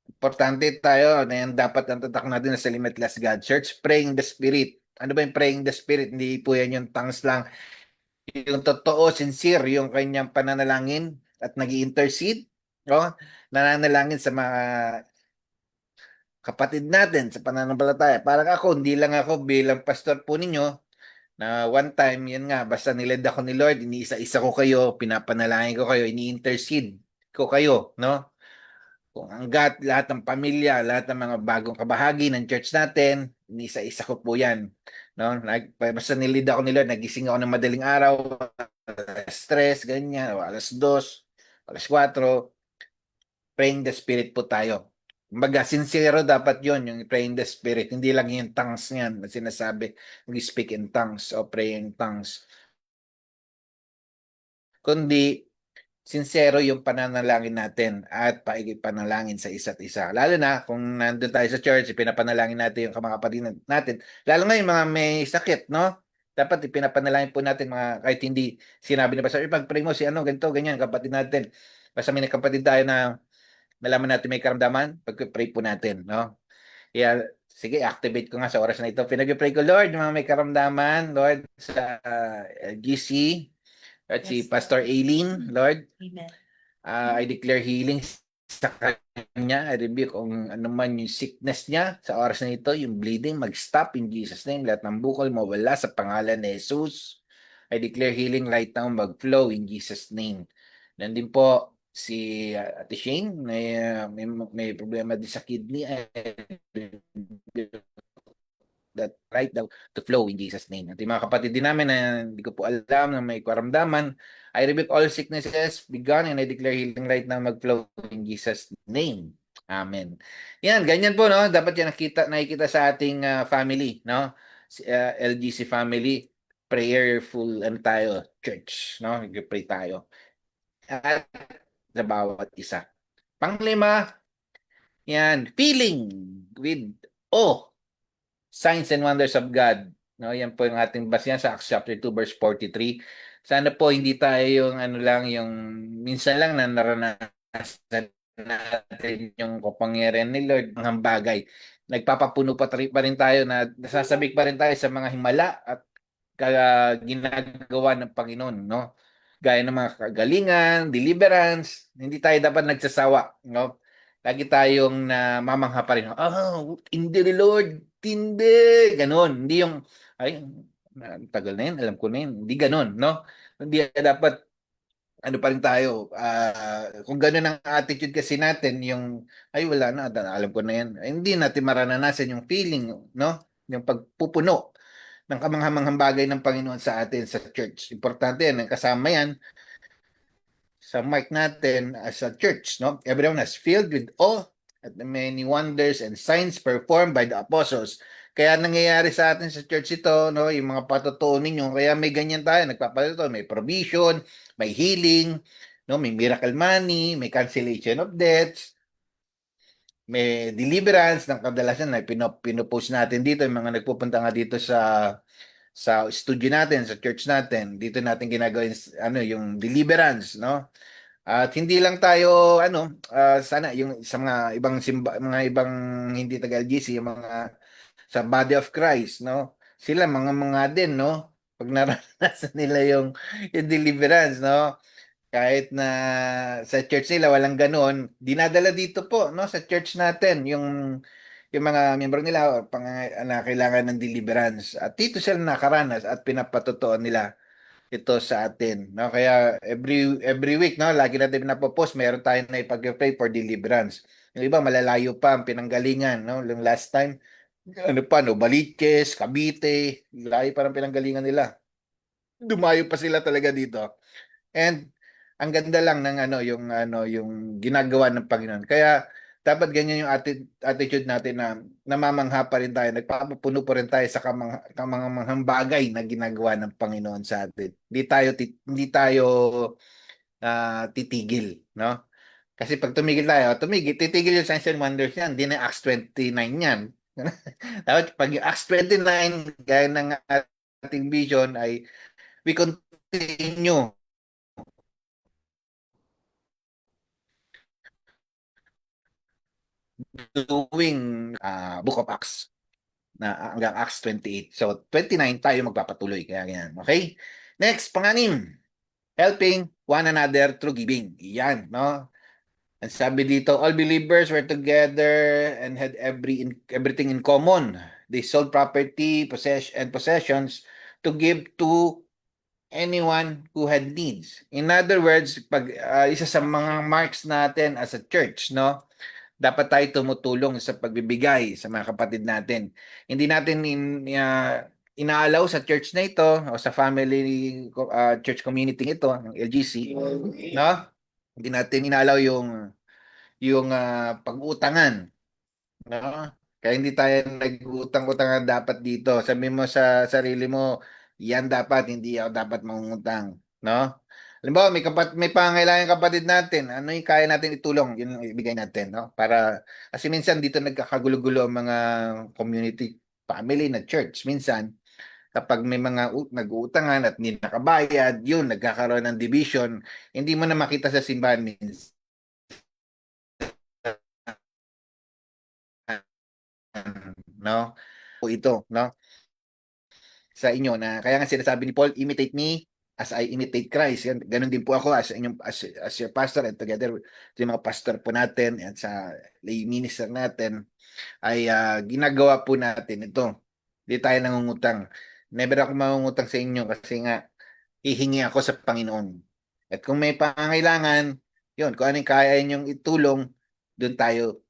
Importante tayo na yan dapat ang tatak natin sa Limitless God Church, praying the Spirit. Ano ba yung praying the Spirit? Hindi po yan yung tongues lang. Yung totoo, sincere, yung kanyang pananalangin at nag-i-intercede, no? Nananalangin sa mga kapatid natin sa pananampalataya. Parang ako, hindi lang ako bilang pastor po ninyo, na one time, yun nga, basta niled ako ni Lord, iniisa-isa ko kayo, pinapanalangin ko kayo, ini-intercede ko kayo, no? Kung hanggat lahat ng pamilya, lahat ng mga bagong kabahagi ng church natin, iniisa-isa ko po yan, no? Basta niled ako ni Lord, nagising ako ng madaling araw, stress, ganyan, o alas 2, alas 4, praying the Spirit po tayo. Kumbaga, sincero dapat yon yung praying the Spirit. Hindi lang yung tongues niyan na sinasabi, we speak in tongues o pray in tongues. Kundi, sincero yung pananalangin natin at pakikipanalangin sa isa't isa. Lalo na kung nandun tayo sa church, ipinapanalangin natin yung mga kapatid natin. Lalo nga yung mga may sakit, no? Dapat ipinapanalangin po natin mga kahit hindi sinabi na pastor, pag-pray mo si ano, ganito, ganyan, kapatid natin. Basta may kapatid tayo na nalaman natin may karamdaman, pag-pray po natin, no? Kaya, sige, activate ko nga sa oras na ito. Pinag-pray ko, Lord, mga may karamdaman, Lord, sa GC, at si Yes, Pastor Aileen, Lord, Amen. I declare healing sa kanya. I rebuke kung ano man yung sickness niya sa oras na ito, yung bleeding, mag-stop in Jesus' name. Lahat ng bukol mawala sa pangalan ni Jesus. I declare healing right now, mag-flow in Jesus' name. Nandun po si Ate Shane, may problema din sa kidney. That right now to flow in Jesus' name. At yung mga kapatid din namin na hindi ko po alam na may karamdaman, I rebuke all sicknesses, be gone, and I declare healing right now mag-flow in Jesus' name. Amen. Yan, ganyan po, no? Dapat yan nakikita sa ating family, no? LGC family, prayerful and tayo, church, no? Nag-pray tayo. At sa bawat isa. Panglima, yan, feeling with awe, signs and wonders of God. No, yan po yung ating basihan sa Acts chapter 2 verse 43. Sana po hindi tayo yung ano lang yung minsan lang na naranasan natin yung kapangyarihan ni Lord ng bagay. Nagpapapuno pa rin tayo na nasasabik pa rin tayo sa mga himala at ginagawa ng Panginoon, no? Gaya ng mga kagalingan, deliverance, hindi tayo dapat nagsasawa, no? Lagi tayong namamangha pa rin. Oh, hindi Lord, hindi. Ganon. Hindi yung, ay, tagal na yun, alam ko na yun. Hindi ganon, no? Hindi dapat, ano pa rin tayo. Kung ganon ang attitude kasi natin, yung, ay, wala na, alam ko na yan. Ay, hindi natin maranasan yung feeling, no? Yung pagpupuno ng kamanghamanghang bagay ng Panginoon sa atin sa church. Importante yan. Kasama yan sa mark natin as a church, no? Everyone is filled with awe at the many wonders and signs performed by the apostles. Kaya nangyayari sa atin sa church ito, no, yung mga patotoo ninyo. Kaya may ganyan tayo, nagpapatotoo, may provision, may healing, no, may miracle money, may cancellation of debts, may deliverance ng kadalasan na pinopost natin dito, yung mga nagpupunta nga dito sa studio natin, sa church natin, dito natin ginagawin ano yung deliverance, no? At hindi lang tayo sana yung sa mga ibang mga ibang hindi taga LGC, yung mga sa body of Christ, no? Sila mga din, no? Pag naranasan nila yung deliverance, no? Kahit na sa church nila walang ganoon, dinadala dito po, no, sa church natin yung mga miyembro nila na kailangan ng deliverance. At dito sila nakaranas at pinapatotoo nila ito sa atin, no? Kaya every week, no, lagi natin pinapopost, meron tayong na ipag-pray for deliverance. Yung iba malalayo pa ang pinanggalingan, no? Yung last time, ano pa, no, Baliches, Cavite, layo pa ang pinanggalingan nila. Dumayo pa sila talaga dito. And ang ganda lang ng yung ginagawa ng Panginoon. Kaya dapat ganyan yung attitude natin na namamangha pa rin tayo, nagpapapuno pa rin tayo sa kamanghang bagay na ginagawa ng Panginoon sa atin. Hindi tayo titigil, no? Kasi pag titigil yung signs and wonders yan, hindi na Acts 29 yan. Dapat pag yung Acts 29, gaya ng ating vision ay we continue doing Book of Acts na hanggang Acts 28. So, 29 tayo magpapatuloy. Kaya ganyan. Okay? Next, panganim. Helping one another through giving. Yan, no? Ang sabi dito, all believers were together and had everything in common. They sold property, possessions to give to anyone who had needs. In other words, pag isa sa mga marks natin as a church, no? Dapat tayo tumutulong sa pagbibigay sa mga kapatid natin. Hindi natin inaalaw sa church na ito o sa family church community ito, ng LGC, no? Hindi natin inaalaw yung pag-utangan, no? Kaya hindi tayo nag-utang-utangan dapat dito. Sabi mo sa sarili mo, yan dapat, hindi ako dapat mangungutang, no? Halimbawa, may pangangailangan kapatid natin. Ano yung kaya natin itulong? Yun ang ibigay natin, no? Kasi minsan dito nagkakagulo-gulo ang mga community, family na church. Minsan, kapag may mga nag-uutangan at hindi nakabayad, yun, nagkakaroon ng division. Hindi mo na makita sa simbahan minsan, no? O ito, no? Sa inyo na kaya nga sinasabi ni Paul, imitate me as I imitate Christ. Yan, ganun din po ako as your pastor, and together with yung mga pastor po natin at sa lay minister natin ay ginagawa po natin ito. Hindi tayo nangungutang. Never ako mangungutang sa inyo kasi nga hihingi ako sa Panginoon. At kung may pangangailangan, yun, kung ano yung kaya ninyong itulong, doon tayo.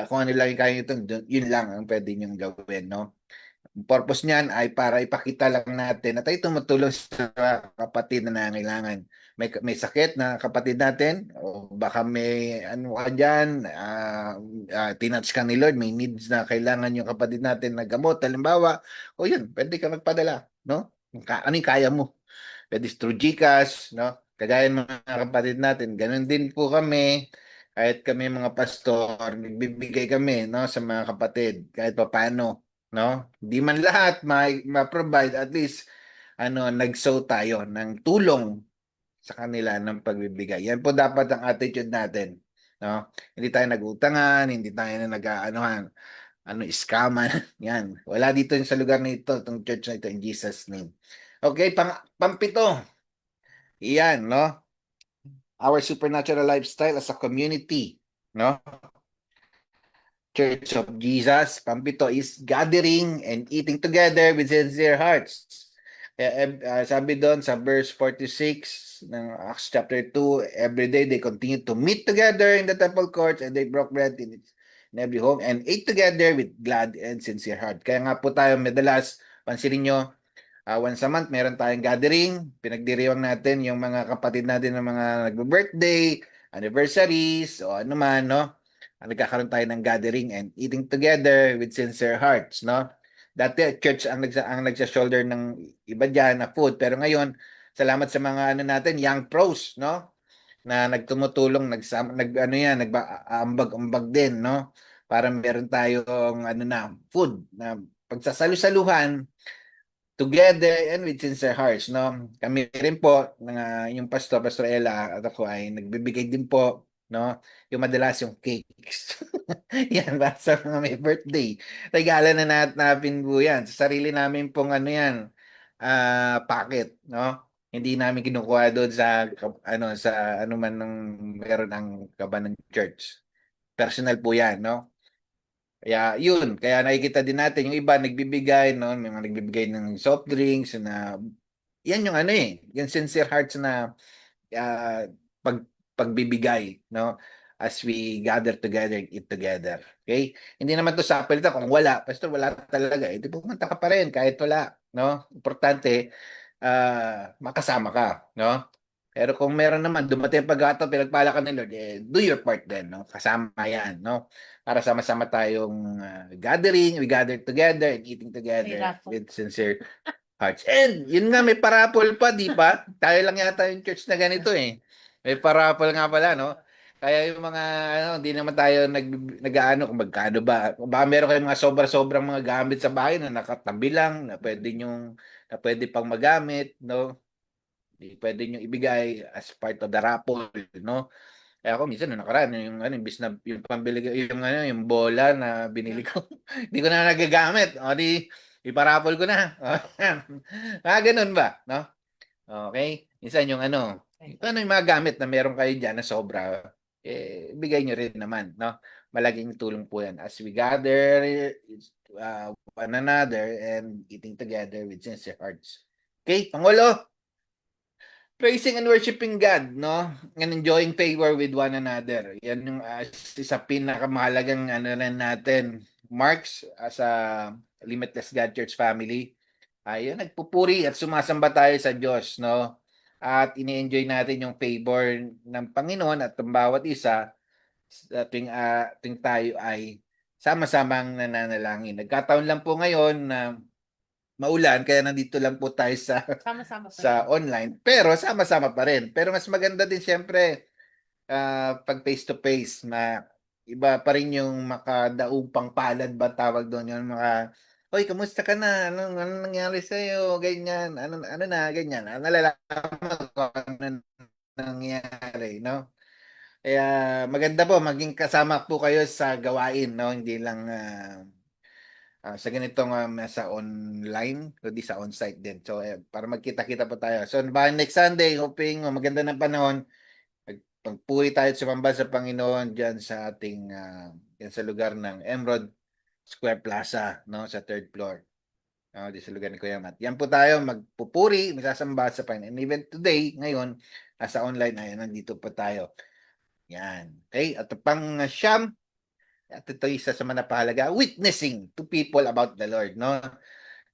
Kung ano lang yung kaya nyo, yun lang ang pwede nyong gawin, no? Ang purpose niyan ay para ipakita lang natin na tayo tumutulong sa kapatid na nangangailangan. May sakit na kapatid natin, o baka may ano ka dyan, tinouch ka ni Lord, may needs na kailangan yung kapatid natin na gamot, halimbawa, o yun, pwede ka magpadala, no? Ano yung kaya mo? Pwede through GCash, no? Kagaya ng mga kapatid natin, ganun din po kami. Kahit kami mga pastor, nagbibigay kami, no, sa mga kapatid kahit papaano, no? Di man lahat ma-provide, at least nag-sow tayo ng tulong sa kanila ng pagbibigay. Yan po dapat ang attitude natin, no? Hindi tayo nag-utangan, hindi tayo na nag-aanuhan, scaman. Yan. Wala dito sa lugar nito, itong church na ito, in Jesus name. Okay, pampito. Iyan, no? Our supernatural lifestyle as a community, no? Church of Jesus, pampito is gathering and eating together with sincere hearts. Sabi doon sa verse 46 ng Acts chapter 2, every day they continued to meet together in the temple courts and they broke bread in every home and ate together with glad and sincere heart. Kaya nga po tayo madalas, pansinin nyo, once a month, meron tayong gathering. Pinagdiriwang natin yung mga kapatid natin ng mga nagbe-birthday, anniversaries, o ano man, no? Nagkakaroon tayo ng gathering and eating together with sincere hearts, no? Dati, church ang nagsa-shoulder ng iba dyan na food. Pero ngayon, salamat sa mga natin, young pros, no? Na nagtumutulong, nag-ambag-ambag din, no? Para meron tayong food na pagsasalu-saluhan together and with sincere hearts, no? Kami rin po, yung Pastor Ella at ako ay nagbibigay din po, no? Yung madalas yung cakes. Yan, para sa mga may birthday. Regala na natin po yan. Sa sarili namin pong packet, no? Hindi namin kinukuha doon sa ano man ng meron ng kaban ng church. Personal po yan, no? Kaya yun, kaya nakikita din natin yung iba nagbibigay, no, may mga nagbibigay ng soft drinks na yan yung yung sincere hearts na uh, pagbibigay, no, as we gather together and eat together. Okay? Hindi naman to sa apelita kung wala, basta wala talaga, di pumunta ka pa rin kahit wala, no? Importante makasama ka, no? Pero kung meron naman, dumating ang pagkataon, pinagpala ka ng Lord, do your part din, no? Kasama yan, no? Para sama-sama tayong gathering, we gather together and eating together with sincere hearts. And yun nga, may parapol pa, di ba? Tayo lang yata yung church na ganito eh. May parapol nga pala, no? Kaya yung mga, hindi naman tayo kung magkano ba. Kung baka meron kayong mga sobra-sobrang mga gamit sa bahay na nakatabi lang, na pwede pang magamit, no? Pwede nyo ibigay as part of the raffle, no? Kaya ako minsan nung nakaraan imbis na yung pambili yung bola na binili ko, hindi ko na nagagamit. O di iparapol ko na. Ganun ba, no? Okay? Minsan yung yung mga gamit na meron kayo diyan na sobra, bigay nyo rin naman, no? Malaking tulong po yan as we gather one another and eating together with sincere hearts. Okay, Pangulo? Praising and worshiping God, no? And enjoying favor with one another. Yan yung isa pinakamahalagang rin natin. Marks as a Limitless God Church family. Ayun, nagpupuri at sumasamba tayo sa Diyos, no? At ini-enjoy natin yung favor ng Panginoon at ng bawat isa tuwing tayo ay sama-samang nananalangin. Nagkataon lang po ngayon na maulan, kaya nandito lang po tayo Sama-sama pa sa rin. online. Pero sama-sama pa rin. Pero mas maganda din siyempre pag face-to-face na iba pa rin yung makadaupang palad ba tawag doon yung mga, "Hoy, kamusta ka na? Anong nangyari sa'yo?" Ganyan. Ano na, ganyan. Nalalaman ko ano nangyari, no? Kaya maganda po maging kasama po kayo sa gawain, no? Hindi lang sa ganitong sa online, kundi sa on-site din. So, para magkita-kita po tayo. So, by next Sunday, hoping maganda ng panahon, pagpuri tayo at sumamba sa Panginoon dyan sa ating, yan sa lugar ng Emerald Square Plaza, no, sa third floor. Di sa lugar ni Kuya Matt. Yan po tayo, magpupuri, masasamba sa Panginoon. And even today, ngayon, nasa online, ayan, nandito po tayo. Yan. Okay, at pang siyam, at ito isa sa mga napahalaga, witnessing to people about the Lord, no?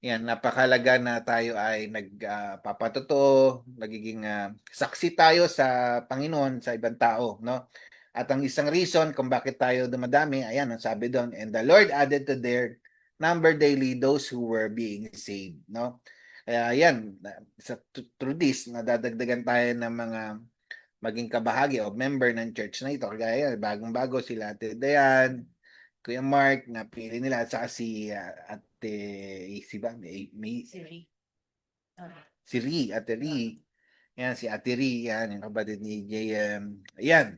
Yan, napakalaga na tayo ay nagpapatotoo, nagiging saksi tayo sa Panginoon, sa ibang tao, no? At ang isang reason kung bakit tayo dumadami, ayan, ang sabi doon, and the Lord added to their number daily those who were being saved, no? Kaya yan, through this, nadadagdagan tayo ng mga maging kabahagi o member ng church na ito. Kaya yan, bagong-bago sila Ate Dayan, Kuya Mark, napili nila, at saka si Ate, si ba? Siri. Si Ri, Ate Ri. Yan, si Ate Ri, yan, yung kapatid ni JM. Ayan.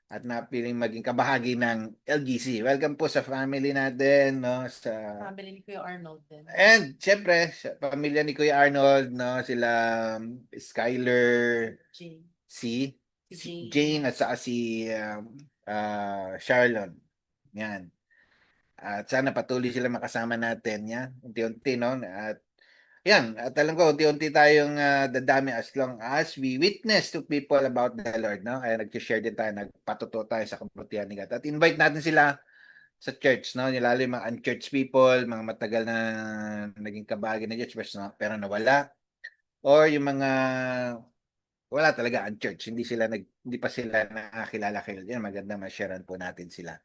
At napiling maging kabahagi ng LGC. Welcome po sa family natin, no? Sa Family ni Kuya Arnold din. And syempre, sa pamilya ni Kuya Arnold, no, sila Skyler, Jane. si Si Jane at saka si Charlon. Yan. At sana patuloy sila makasama natin, yan. Unti-unti, no? At yan, at alam ko, unti-unti tayong dadami as long as we witness to people about the Lord, no? Kaya nag-share din tayo, nagpatuto tayo sa kabutihan ni God. At invite natin sila sa church, no? Lalo yung mga unchurched people, mga matagal na naging kabahagi ng church, pero nawala. Or yung mga wala talaga unchurched, hindi pa sila nakakilala kayo. Yan, maganda ma-sharean po natin sila.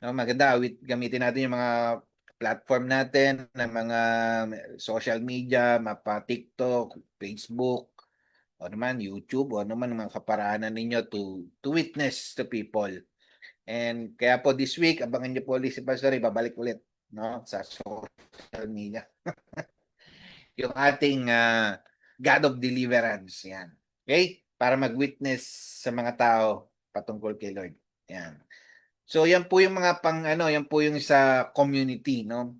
No, maganda, gamitin natin yung mga platform natin ng mga social media, mapa TikTok, Facebook, o naman YouTube, o naman mga kaparaanan ninyo to witness to people. And kaya po this week, abangan niyo po ulit si Pastor Ray, babalik ulit, no, sa social media. Yung ating God of Deliverance, yan. Okay? Para mag-witness sa mga tao patungkol kay Lord. Yan. So yan po yung mga yan po yung sa community, no,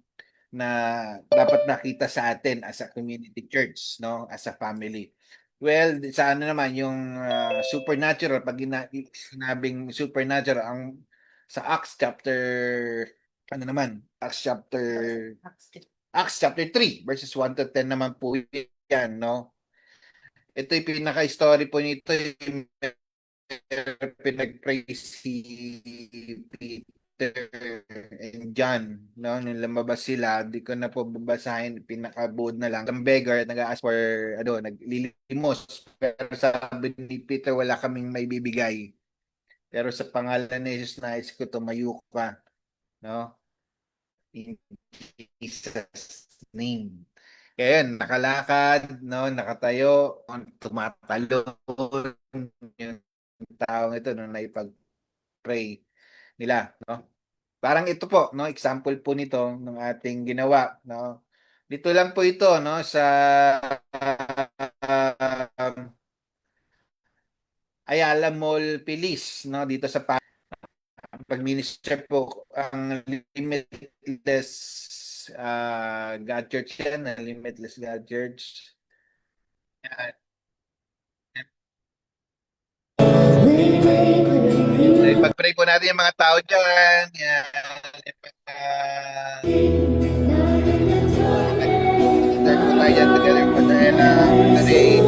na dapat nakita sa atin as a community church, no, as a family. Well, sa naman yung supernatural, pag sinabing supernatural, ang sa Acts chapter Acts chapter 3 verses 1 to 10 naman po yan, no. Ito yung pinaka-story po nito, yung pinag-pray si Peter and John, no? Nung lumabas sila, di ko na po babasahin, pinakabuod na lang. Ang beggar, nag-ask for, naglilimos. Pero sabi ni Peter, wala kaming may bibigay. Pero sa pangalan ni Jesus, nais ko tumayo ka, no? In Jesus' name. Kaya yun, nakalakad, no, nakatayo, tumatalon yung taong ito nung naipag-pray nila, no? Parang ito po, no, example po nito ng ating ginawa, no? Dito lang po ito, no, sa Ayala Mall Pilis, no, dito sa pag-minister po ang Limitless God Church yan, Limitless God Church. Pag-pray po natin yung mga tao dyan. Yan. Start po tayo dyan together po sa Ella, sa Ray,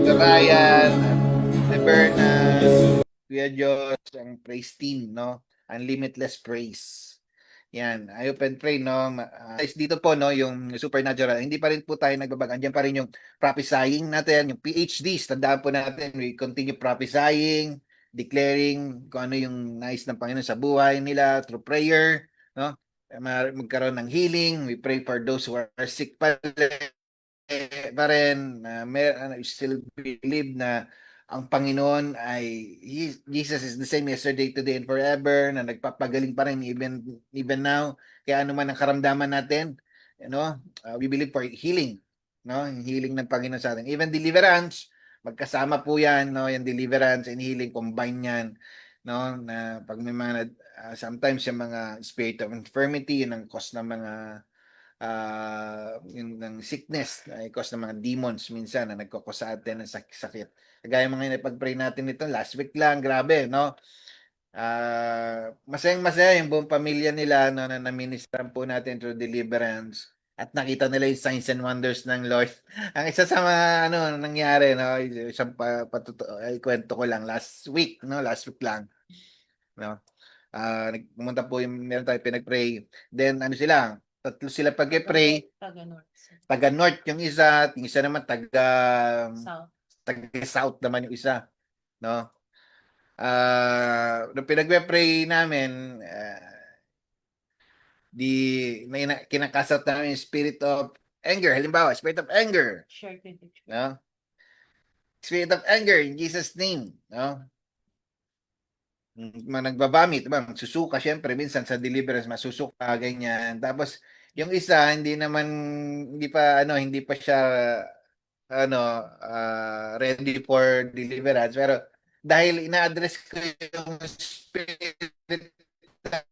sa Ryan, sa Berna, Kuya Diyos, ang praise team, no? Ang Limitless Praise. Yan, I hope and pray, no? Dito po, no, yung supernatural, hindi pa rin po tayo nagbabago. Andiyan pa rin yung prophesying natin, yung PhDs, tandaan po natin, we continue prophesying, declaring kung ano yung nais ng Panginoon sa buhay nila through prayer, no? Magkaroon ng healing, we pray for those who are sick pa rin, still believe na ang Panginoon ay Jesus is the same yesterday, today, and forever, na nagpapagaling pa rin even now. Kaya ano man ang karamdaman natin, we believe for healing, no? Yung healing ng Panginoon sa atin. Even deliverance, magkasama po yan, no? Yung deliverance and healing, combine yan, no? Na pag may mga, sometimes yung mga spirit of infirmity, yun ang cause ng mga yung ng sickness, ay cause ng mga demons minsan na nagkakos sa atin ng sakit. Kagaya mga napag-pray natin nito last week lang, grabe, no? Masayang-masaya yung buong pamilya nila, no, na naministran po natin through deliverance. at nakita nila yung signs and wonders ng Lord. Ang isa sa mga nangyari, no, isang kwento ko lang last week lang, no. Pumunta po meron tayo pinag-pray. Then sila, tatlo sila pag-pray, taga North yung isa naman taga South naman yung isa, no. Nung pinag-pray namin, kinakasat namin yung spirit of anger. Halimbawa, spirit of anger. No? Spirit of anger in Jesus' name. No? Nagbabamit, diba? Susuka, syempre, minsan sa deliverance, masusuka, ganyan. Tapos, yung isa, hindi pa siya, ready for deliverance. Pero, dahil ina-address ko yung spirit of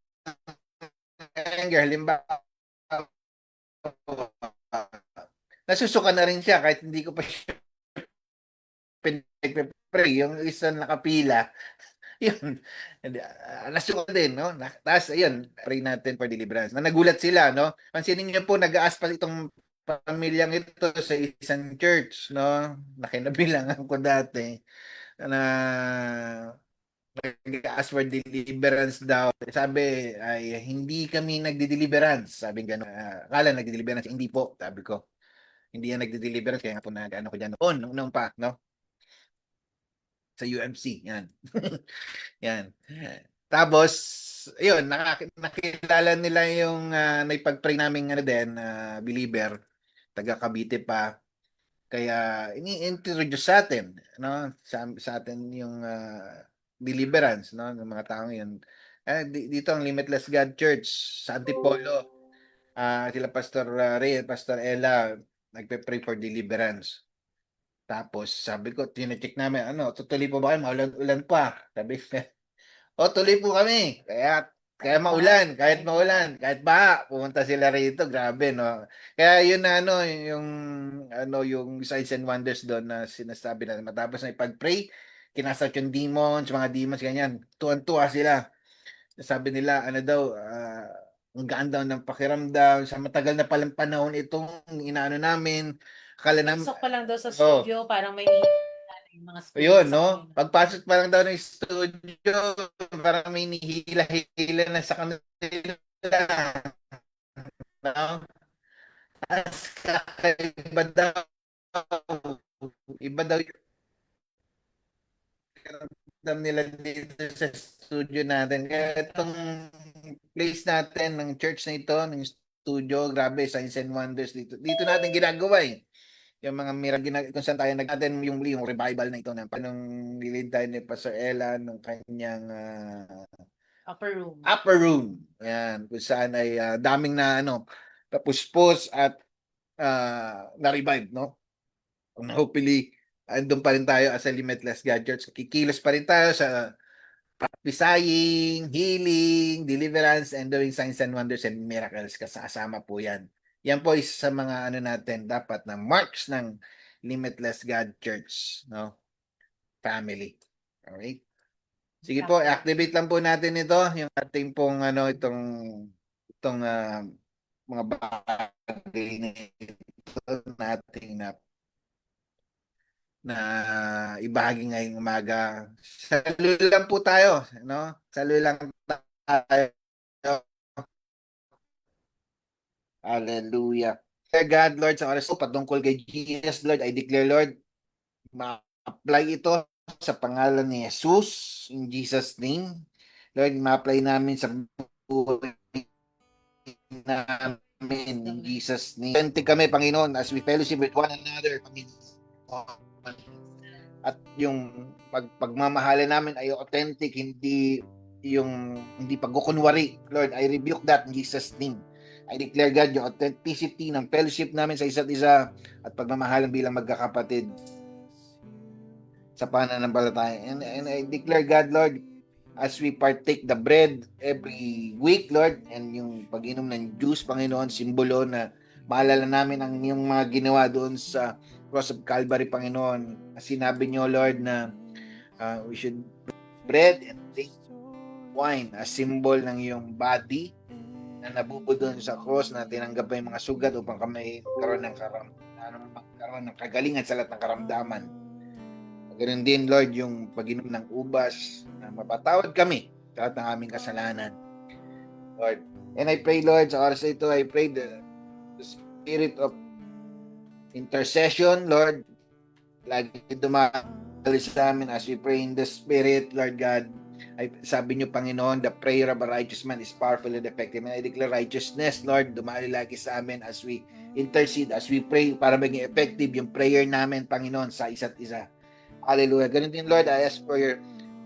anger, halimbawa, nasusuka na rin siya kahit hindi ko pa siya pinag-pray. Yung isa nakapila, yun, nasuka din, no? Tapos, ayun, pray natin for deliverance. Nagulat sila, no? Pansinin niyo po, nag-aas pa itong pamilyang ito sa isang church, no? Nakinabilangan ko dati na nag-ask for deliverance daw. Sabi, ay hindi kami nagdi-deliverance. Sabi gano'n. Akala nagdi-deliverance. Hindi po, sabi ko. Hindi yan nagdi-deliverance. Kaya nga po nag-ano ko dyan noon pa, no? Sa UMC, yan. Yan. Tapos, yun, nakilala nila yung naipag-pray namin believer, taga Cavite pa. Kaya ini-introduce sa atin, no? Sa atin yung deliverance, no, ng mga taong yun. Dito ang Limitless God Church sa Antipolo. Sila Pastor Ray at Pastor Ella nagpe-pray for deliverance. Tapos sabi ko, tine-check namin, tutuloy po ba kayo? Maulan pa. Sabi tuloy po kami. Kaya maulan, kahit baha, pumunta sila rito, grabe, no. Kaya yun na yung signs and wonders doon na sinasabi natin. Matapos na ipag-pray, kinasat yung demons, mga demons, ganyan. Tuwan-tuwa sila. Sabi nila, ang gaan daw ng pakiramdam, sa matagal na palang panahon itong inaano namin. Akala namin, Pasok pa lang daw sa studio, parang may yung mga spirits ayun, sa no? kanila. Pagpasok pa lang daw ng studio, parang may nihila-hila na sa kanila. No? Tapos kakaiba daw. Iba daw yung karamdam nila dito sa studio natin. Kaya itong place natin, ng church na ito, ng studio, grabe, signs and wonders dito. Dito natin ginagawa eh. Yung mga miracle kung saan tayo natin yung revival na ito na panong nilid tayo ni Pastor Ella ng kanyang upper room. Ayan, kung saan ay daming na tapuspos at na-revive, no? Kung hopefully andun pa rin tayo as a Limitless God Church. Kikilos pa rin tayo sa prophesying, healing, deliverance, and doing signs and wonders and miracles. Kasama po yan. Yan po isa sa mga natin dapat na marks ng Limitless God Church, no? Family. Alright? Sige po, activate lang po natin ito, yung ating pong itong mga bagay na ito nating na ibahagi ngayong umaga. Saludo lang po tayo, no? Saludo lang tayo. Hallelujah. Dear God, Lord, sa oras po patungkol kay Jesus, Lord, I declare, Lord, ma-apply ito sa pangalan ni Jesus, in Jesus' name. Lord, ma-apply namin sa buhay namin, in Jesus' name. Authentic kami, Panginoon, as we fellowship with one another, Panginoon. At yung pagmamahala namin ay authentic, hindi pagkukunwari. Lord, I rebuke that in Jesus' name. I declare, God, yung authenticity ng fellowship namin sa isa't isa at pagmamahalan bilang magkakapatid sa pananampalataya. And I declare, God, Lord, as we partake the bread every week, Lord, and yung pag-inom ng juice, Panginoon, simbolo na maalala namin ang yung mga ginawa doon sa Cross of Calvary, Panginoon. Sinabi niyo, Lord, na we should bread and drink wine, a symbol ng iyong body na nabubo doon sa cross na tinanggap pa yung mga sugat upang kami magkaroon ng kagalingan sa lahat ng karamdaman. Ganoon din, Lord, yung pag-inom ng ubas na mapatawad kami sa lahat ng aming kasalanan. Lord, and I pray, Lord, sa oras na ito, I pray the spirit of intercession, Lord, lagi dumali sa amin as we pray in the spirit, Lord God. Sabi niyo, Panginoon, the prayer of a righteous man is powerful and effective. And I declare righteousness, Lord, dumali lagi sa amin as we intercede, as we pray para maging effective yung prayer namin, Panginoon, sa isa't isa. Hallelujah. Ganun din, Lord, I ask for your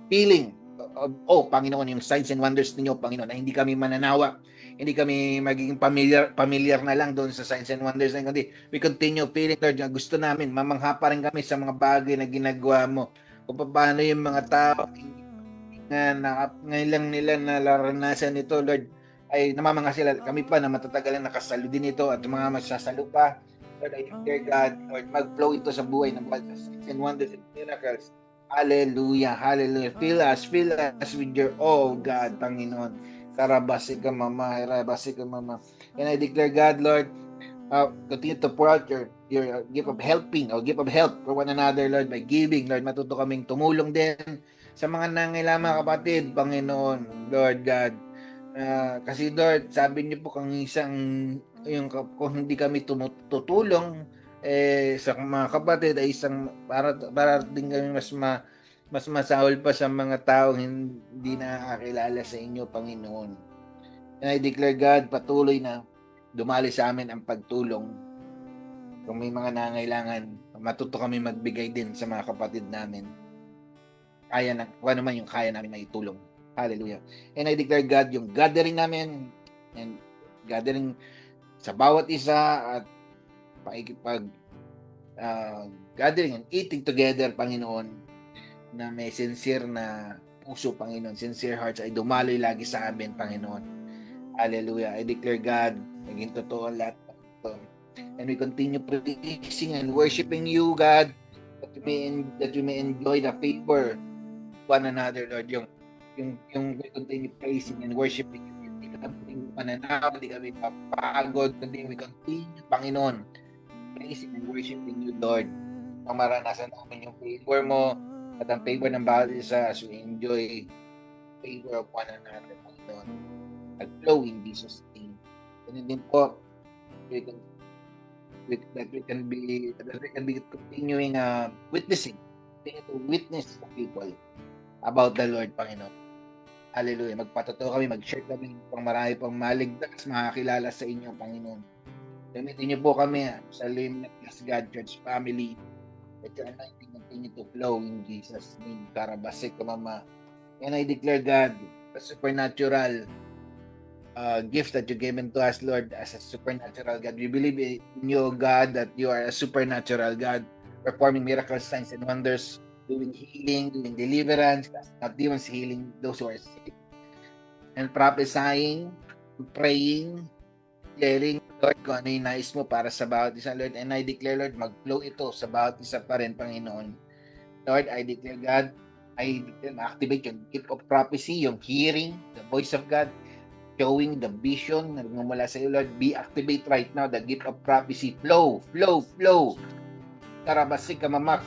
feeling of, Panginoon, yung signs and wonders ninyo, Panginoon, na hindi kami mananawa, hindi kami magiging familiar na lang doon sa signs and wonders na kundi we continue feeling, Lord, na gusto namin, mamangha pa rin kami sa mga bagay na ginagawa mo. Kung paano yung mga tao na ngayon lang nila nararanasan ito, Lord, ay namamangha sila. Kami pa na matatagalan nakasalo din ito at mga magsasalo pa. Lord, I declare, God, Lord, mag-flow ito sa buhay ng mga signs and wonders and miracles. Hallelujah, hallelujah. Fill us with your God, Panginoon. Karabasi ka, Mama. And I declare, God, Lord, continue to pour out your gift of helping, or gift of help for one another, Lord, by giving. Lord, matuto kaming tumulong din sa mga nangailangan, mga kapatid, Panginoon, Lord God. Kasi, Lord, sabi niyo po kung hindi kami tutulong sa mga kapatid ay isang para din kami mas masahol pa sa mga taong hindi nakakilala sa inyo, Panginoon. And I declare, God, patuloy na dumali sa amin ang pagtulong. Kung may mga nangailangan, matuto kami magbigay din sa mga kapatid namin. Kung ano man yung kaya namin maitulong. Hallelujah. And I declare, God, yung gathering namin and gathering sa bawat isa at gathering and eating together, Panginoon, na may sincere na puso, Panginoon, sincere hearts ay dumaloy lagi sa amin, Panginoon. Hallelujah. I declare, God, naging totoo ang lahat ng ito. And we continue praising and worshiping you, God, that we may enjoy the favor one another, Lord. Yung we continue praising and worshiping you. Hindi kami mananaw, hindi kami papagod, kundi we continue, Panginoon, praising and worshiping you, Lord. Ang maranasan namin yung favor mo at ang favor ng bawat isa as we enjoy favor of one another, Panginoon. At flow in Jesus' name. And din po, that we can be continuing witnessing, to witness to people about the Lord, Panginoon. Hallelujah. Magpatotoo kami, mag-share kami pang marami pang maligtas, makakilala sa inyo, Panginoon. Gamitin niyo po kami sa Limitless God Church family. That your anointing continue to flow in Jesus' name. Karabasik ka, Mama. And I declare, God, the supernatural gift that you given to us, Lord, as a supernatural God. We believe in you, God, that you are a supernatural God, performing miracles, signs, and wonders, doing healing, doing deliverance, not demons, healing those who are sick, and prophesying, praying, declaring, Lord, kung ano yung nais mo para sa bawat isa, Lord. And I declare, Lord, mag-flow ito sa bawat isa pa rin, Panginoon. Lord, I declare, God, I declare, activate yung gift of prophecy, yung hearing, the voice of God, showing the vision na nagmumula sa iyo, Lord. Be activate right now the gift of prophecy. Flow. Karabasik ka, Mama.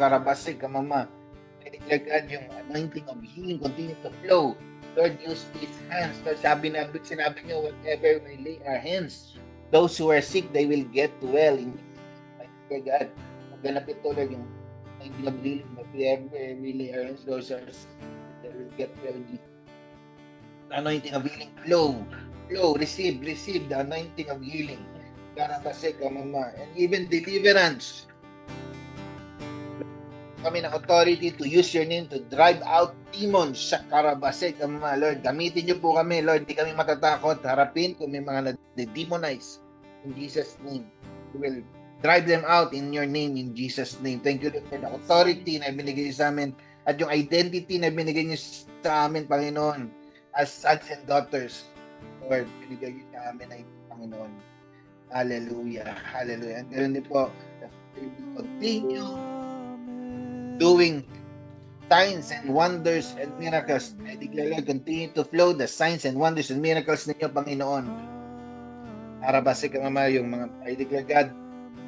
I declare, God, yung anointing of healing continue to flow. Lord, use these hands. Lord, sinabi niyo, whatever we lay our hands, those who are sick, they will get well. I declare, God, magganap ito, Lord, yung anointing of healing. Whatever we lay our hands, those who are sick, they will get well. Anointing of healing, flow, receive the anointing of healing. Karabasik ka, Mama. And even deliverance. Kami ng authority to use your name to drive out demons sa Karabasik, Mama, Lord. Gamitin niyo po kami, Lord. Hindi kami matatakot. Harapin kung may mga na-demonize. In Jesus' name. We will drive them out in your name, in Jesus' name. Thank you, Lord, for the authority na binigay niyo sa amin at yung identity na binigay niyo sa amin, Panginoon, as sons and daughters. Lord, binigay niyo sa amin ay Panginoon. Hallelujah. And ganoon din po, we will continue doing signs and wonders and miracles. I declare, Lord, continue to flow the signs and wonders and miracles ninyo, Panginoon. Para base ka mama yung mga, I declare God,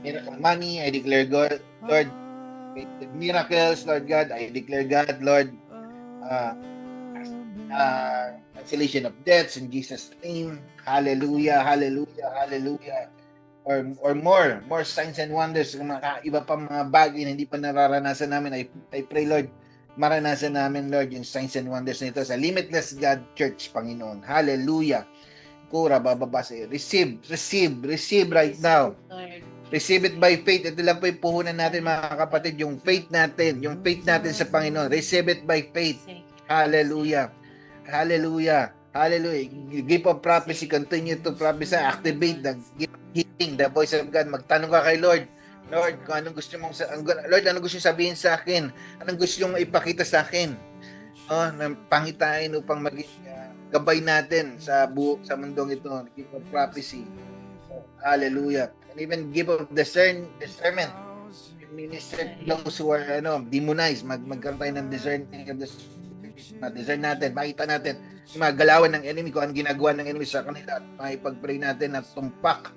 miracle money, I declare God, Lord, miracles, Lord God, I declare God, Lord, uh, cancellation of debts in Jesus' name. Hallelujah, hallelujah, hallelujah. Or more signs and wonders, mga iba pa mga bagay na hindi pa nararanasan namin. I pray, Lord, maranasan namin, Lord, yung signs and wonders nito sa Limitless God Church, Panginoon. Hallelujah. Kura, bababase. Receive right now. Lord. Receive it by faith. Ito lang po yung puhunan natin, mga kapatid, yung faith natin sa Panginoon. Receive it by faith. Hallelujah. Hallelujah. Hallelujah. Gift of prophecy, continue to prophesy, activate the gift of healing, the voice of God. Magtanong ka kay Lord. Lord, kung anong gusto mong Lord, anong gusto mong sabihin sa akin? Anong gusto mong ipakita sa akin? Ng pangitain upang maging gabay natin sa sa mundong ito. Gift of prophecy. Hallelujah. And even give of discernment. Minister those who are demonized, magkaroon tayo ng discerning of the discern natin, makita natin yung mga galawan ng enemy, kung anong ginagawa ng enemy sa kanila, at makipag-pray natin na tumpak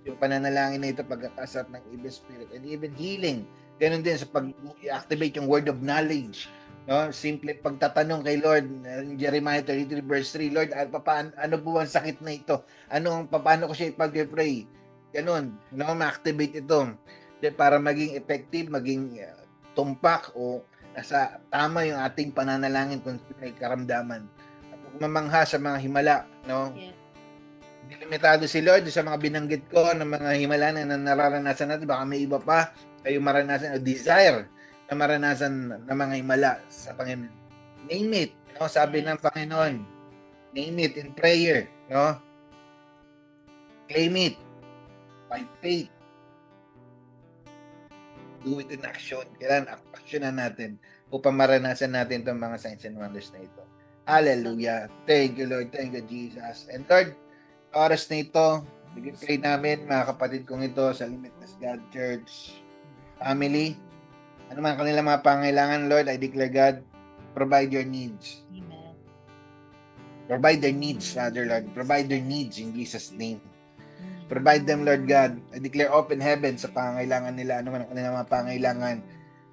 yung pananalangin na ito pagkakasat ng evil spirit, and even healing. Ganun din sa pag-activate yung word of knowledge, no? Simple pagtatanong kay Lord, Jeremiah 33 verse 3, Lord, ano po ang sakit na ito? Paano ko siya ipag-pray? Ganun, no? Ma-activate ito para maging effective, maging tumpak o nasa tama yung ating pananalangin kung may karamdaman. At mamangha sa mga himala, no? Yeah. Limitado si Lord sa mga binanggit ko ng mga himala na nararanasan natin. Baka may iba pa kayo maranasan o desire na maranasan ng mga himala sa Panginoon. Name it, no? Sabi ng Panginoon, name it in prayer, no? Claim it by faith. Do it in action. Kailangan actionan natin upang maranasan natin itong mga signs and wonders na ito. Hallelujah. Thank you, Lord. Thank you, Jesus. And Lord, oras na ito, pray namin, mga kapatid kong ito sa Limitless God Church family. Ano man kanilang mga pangailangan, Lord, I declare, God, provide your needs. Amen. Provide their needs, Father, Lord. Provide their needs in Jesus' name. Provide them, Lord God. I declare open heaven sa pangailangan nila. Ano man ang kanilang mga pangailangan.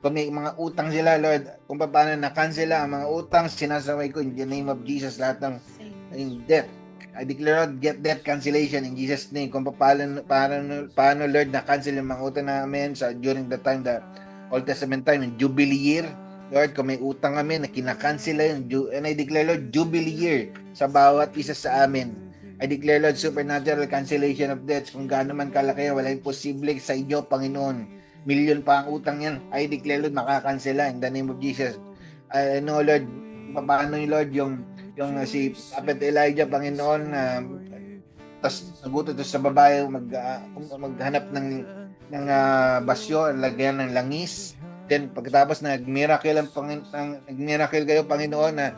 Kung may mga utang sila, Lord, kung paano na-cancel ang mga utang, sinasaway ko in the name of Jesus lahat ng debt. I declare, Lord, get debt cancellation in Jesus' name. Kung paano Lord, na-cancel yung mga utang namin during the time, the Old Testament time, yung Jubilee year. Lord, kung may utang kami na kinakancel yun, and I declare, Lord, Jubilee year sa bawat isa sa amin. I declare, Lord, supernatural cancellation of debts. Kung gaano man kalaki, wala imposible sa inyo, Panginoon. Milyon pa ang utang yan. I declare, Lord, makakansela in the name of Jesus. I know, Lord, paano yung Lord, yung si Prophet Elijah, Panginoon, tas nagutot sa babae, maghanap ng basyo, lagyan ng langis. Then, pagkatapos nag-miracle kayo, Panginoon, na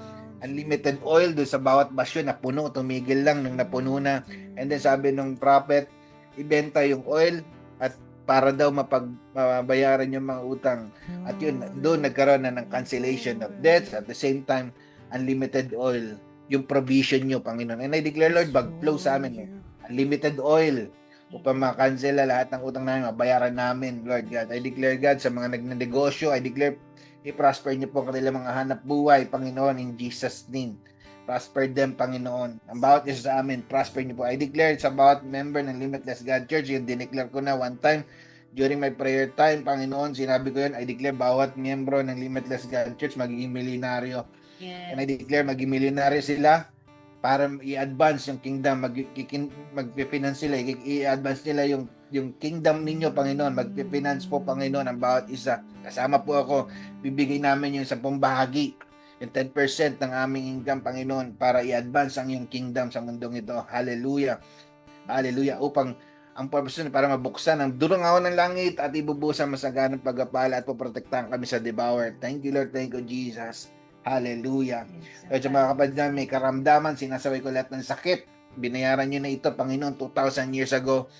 unlimited oil doon sa bawat basyo na puno, tumigil lang nung napuno na. And then sabi nung prophet, ibenta yung oil at para daw mabayaran yung mga utang. At yun, doon nagkaroon na ng cancellation of debts, at the same time, unlimited oil, yung provision nyo, Panginoon. And I declare, Lord, mag-flow sa amin, unlimited oil, upang makansela lahat ng utang namin, mabayaran namin, Lord God. I declare, God, sa mga nagnegosyo, I declare, i-prosper niyo po kanilang mga hanap buhay, Panginoon, in Jesus' name. Prosper them, Panginoon. Ang bawat isa sa amin, prosper niyo po. I declare sa bawat member ng Limitless God Church, yung dineclare ko na one time, during my prayer time, Panginoon, sinabi ko yun, I declare bawat miyembro ng Limitless God Church magiging milyonaryo. Yes. And I declare magiging milyonaryo sila para i-advance yung kingdom, mag-finance sila, i-advance nila yung kingdom ninyo, Panginoon. Mag-finance po, Panginoon, ang bawat isa. Kasama po ako, bibigay namin yung 10 bahagi, yung 10% ng aming income, Panginoon, para i-advance ang yung kingdom sa mundong ito. Hallelujah. Hallelujah. Upang ang purpose nun, para mabuksan ang durungaw ng langit at ibubusan masaganang pagpapala at poprotektahan kami sa devourer. Thank you, Lord. Thank you, Jesus. Hallelujah. At sa mga kapatid na may karamdaman, sinasaway ko lahat ng sakit. Binayaran nyo na ito, Panginoon, 2,000 years ago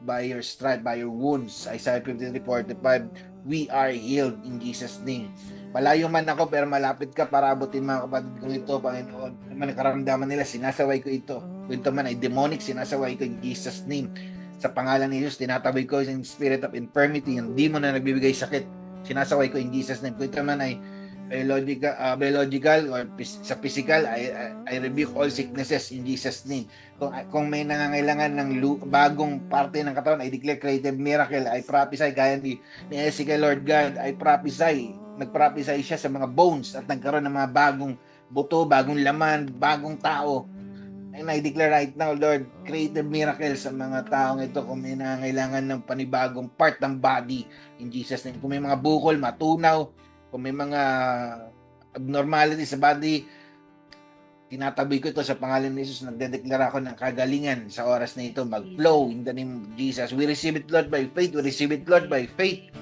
by your stripe, by your wounds. Isaiah 53:45. We are healed in Jesus' name. Malayo man ako pero malapit ka para abutin mga kapatid kong ito, Panginoon. Ano man ang karamdaman nila, sinasaway ko ito. Kung ito man ay demonic, sinasaway ko in Jesus' name. Sa pangalan ni Jesus, tinataboy ko yung spirit of infirmity, yung demon na nagbibigay sakit. Sinasaway ko in Jesus' name. Kung ito man ay biological or sa physical, I rebuke all sicknesses in Jesus' name. Kung may nangangailangan ng bagong parte ng katawan, I declare creative miracle. I prophesy, gaya ni Ezekiel, Lord God, I prophesy, nag-prophesy siya sa mga bones at nagkaroon ng mga bagong buto, bagong laman, bagong tao. And I declare right now, Lord, creative miracle sa mga taong ito kung may nangangailangan ng panibagong part ng body in Jesus' name. Kung may mga bukol, matunaw, kung may mga abnormality sa body, tinataboy ko ito sa pangalan ni Jesus. Nagdedeklara ako ng kagalingan sa oras na ito. Mag-flow in the name of Jesus. We receive it, Lord, by faith. We receive it, Lord, by faith.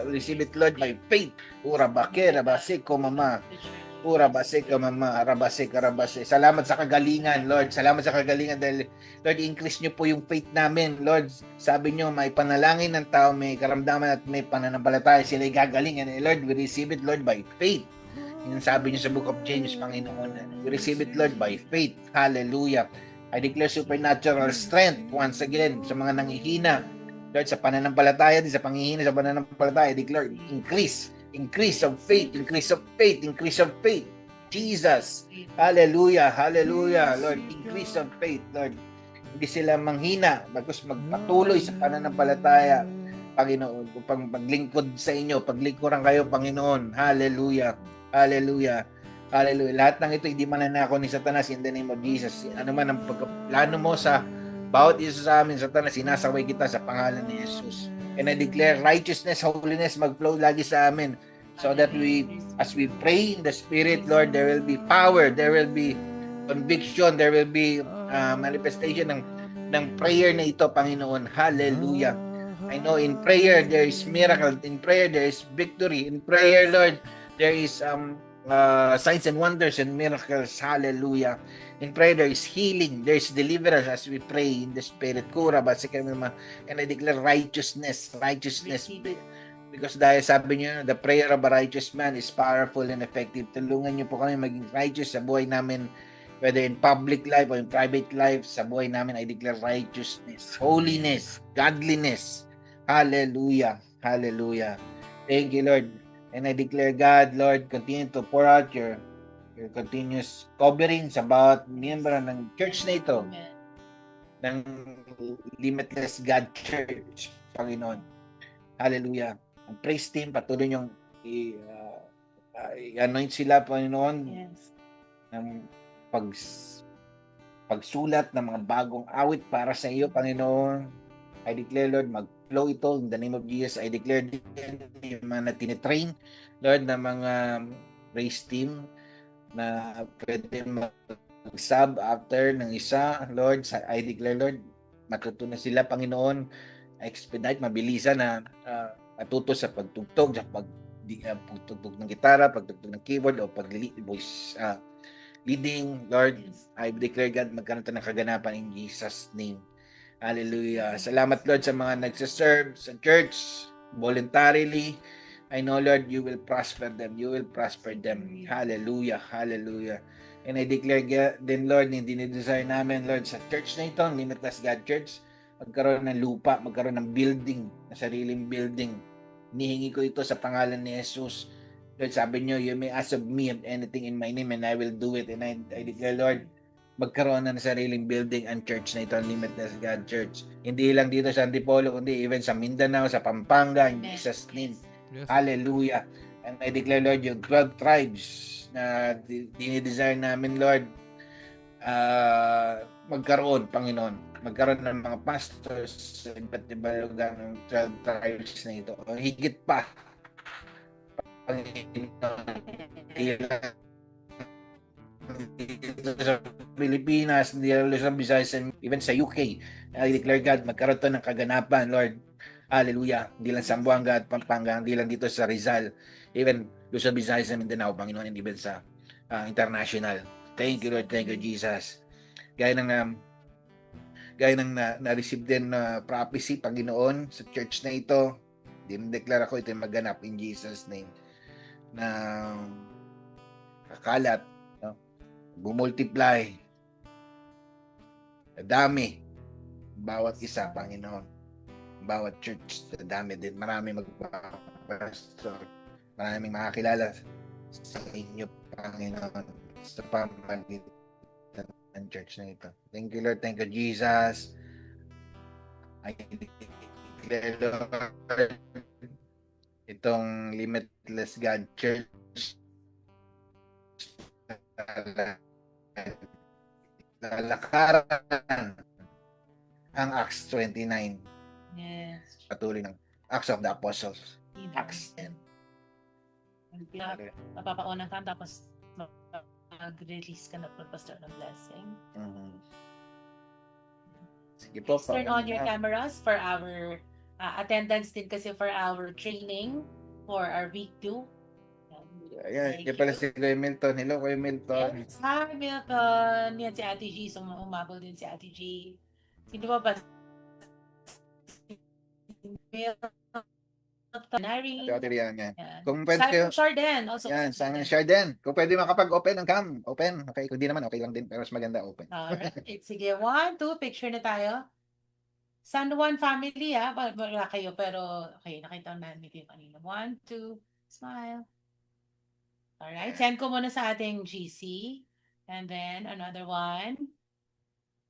We receive it, Lord, by faith. Ura bake, rabase ko, mama. Ura base ka, mama. Rabase ka, rabase. Salamat sa kagalingan, Lord. Salamat sa kagalingan dahil, Lord, increase niyo po yung faith namin. Lord, sabi niyo, may panalangin ng tao, may karamdaman at may pananampalataya. Sila'y gagalingan. Lord, we receive it, Lord, by faith. Yung sabi niyo sa Book of James, Panginoon. We receive it, Lord, by faith. Hallelujah. I declare supernatural strength once again sa mga nanghihina. Lord, sa pananampalataya, sa panghihina, sa pananampalataya, I declare increase of faith, increase of faith, increase of faith. Jesus. Hallelujah, hallelujah. Lord, increase of faith, Lord. Hindi sila manghina, bagkus magpatuloy sa pananampalataya, Panginoon, upang paglingkod sa inyo, paglingkuran kayo, Panginoon. Hallelujah, hallelujah, hallelujah. Lahat ng ito, hindi mananako ni Satanas in the name of Jesus. Ano man ang pagplano mo sa bawat isa sa amin, Satanas, sinasaway kita sa pangalan ni Jesus. And I declare righteousness, holiness mag-flow lagi sa amin so that as we pray in the Spirit, Lord, there will be power, there will be conviction, there will be manifestation ng prayer na ito, Panginoon. Hallelujah. I know in prayer there is miracle, in prayer there is victory, in prayer, Lord, there is signs and wonders and miracles. Hallelujah. In prayer there is healing, there is deliverance as we pray in the Spirit. And I declare righteousness. Because dahil sabi niyo, the prayer of a righteous man is powerful and effective. Tulungan niyo po kami maging righteous sa buhay namin, whether in public life or in private life. Sa buhay namin, I declare righteousness, holiness, godliness. Hallelujah. Hallelujah. Thank you, Lord. And I declare, God, Lord, continue to pour out your continuous covering sa bawat miyembro ng church na ito, ng Limitless God Church, Panginoon. Hallelujah. Ang praise team, patuloy niyong i-anoint sila, Panginoon, ng pagsulat ng mga bagong awit para sa iyo, Panginoon. I declare, Lord, mag-flow ito in the name of Jesus. I declare din yung mga tinitrain, Lord, na mga praise team na pwede mag-sub after ng isa, Lord. I declare, Lord, matutunan sila, Panginoon, expedite, mabilisan na matuto sa pagtugtog, sa pagtugtog ng gitara, pagtugtog ng keyboard, o voice leading, Lord. I declare, God, magkaroon tayo ng kaganapan in Jesus' name. Hallelujah. Salamat, Lord, sa mga nagsaserve sa church voluntarily. I know, Lord, you will prosper them. You will prosper them. Hallelujah. Hallelujah. And I declare then, Lord, hindi dinidesire namin, Lord, sa church na ito, Limitless God Church, magkaroon ng lupa, magkaroon ng building, na sariling building. Hinihingi ko ito sa pangalan ni Jesus. Lord, sabi niyo, you may ask of me of anything in my name and I will do it. And I declare, Lord, magkaroon ng sariling building ang church na ito, Limitless God Church. Hindi lang dito sa Antipolo, kundi even sa Mindanao, sa Pampanga, in Jesus' name. Yes. Hallelujah. And I declare, Lord, yung 12 tribes na dinidesire namin, Lord, magkaroon, Panginoon. Magkaroon ng mga pastors sa iba't ibang lugar ng 12 tribes na ito. O higit pa, Panginoon, dito sa Pilipinas, dito sa Visayas, and even sa UK. I declare, God, magkaroon to ng kaganapan, Lord. Hallelujah. Hindi lang sa Zamboanga at Pampanga, hindi lang dito sa Rizal, even Luzon, Visayas, and Mindanao, Panginoon, and even sa international. Thank you, Lord. Thank you, Jesus. Gaya ng na-receive din na prophecy, Panginoon, sa church na ito. Dinideklara ko ito yung maganap in Jesus name na kakalat, no? Bumultiply, dami, bawat isa, Panginoon. Bawat church, dami din. Marami magpapastor. Maraming makakilala sa inyo, Panginoon, sa pamagitan ng church na ito. Thank you, Lord. Thank you, Jesus. I declare, Lord, itong Limitless God Church lalakaran ang Acts 29. Yes. Patuloy ng Acts of the Apostles. Acts 10. Mapapauna ka tapos mag-release ka na Pastor ng blessing. Mhm. Sige po. Turn on your cameras for our attendance din kasi for our training for our week 2. Ayan, Thank kaya pala you. si Kuya Milton. Hello, Kuya Milton. Yes. Hi, Milton. Yan si Ate G. Umabol din si Ate G. Sino ba ba? Milton. Nari. Ate Rian, yan. Yan. Kung pwede kayo, Simon Chardin. Also. yan, Simon Chardin. Kung pwede makapag-open ng cam, open. Okay, kung di naman, okay lang din. Pero mas maganda open. Alright. Sige, 1, 2, picture na tayo. San Juan family, wala kayo, pero okay, nakita namin yung kanina. 1, 2, smile. Alright, send ko muna sa ating GC. And then, another one.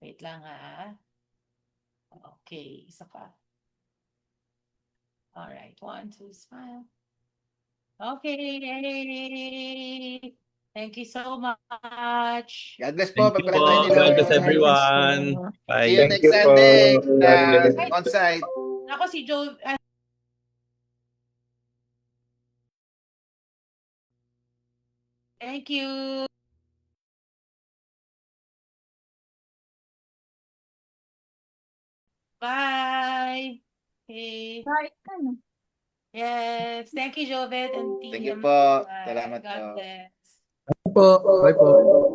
Wait lang ha. Okay, isa pa. Alright, 1, 2, smile. Okay, yay! Thank you so much. God bless po. Thank you Pagpalagay po. ni God bless Lord. everyone. See you Bye. next Sunday. On site. Ako si Joe. Thank you. Bye. Okay. Right ka na. Yes. Thank you, Jovet and team. Thank you po. Bye. Salamat God po. bless. Po. Bye po.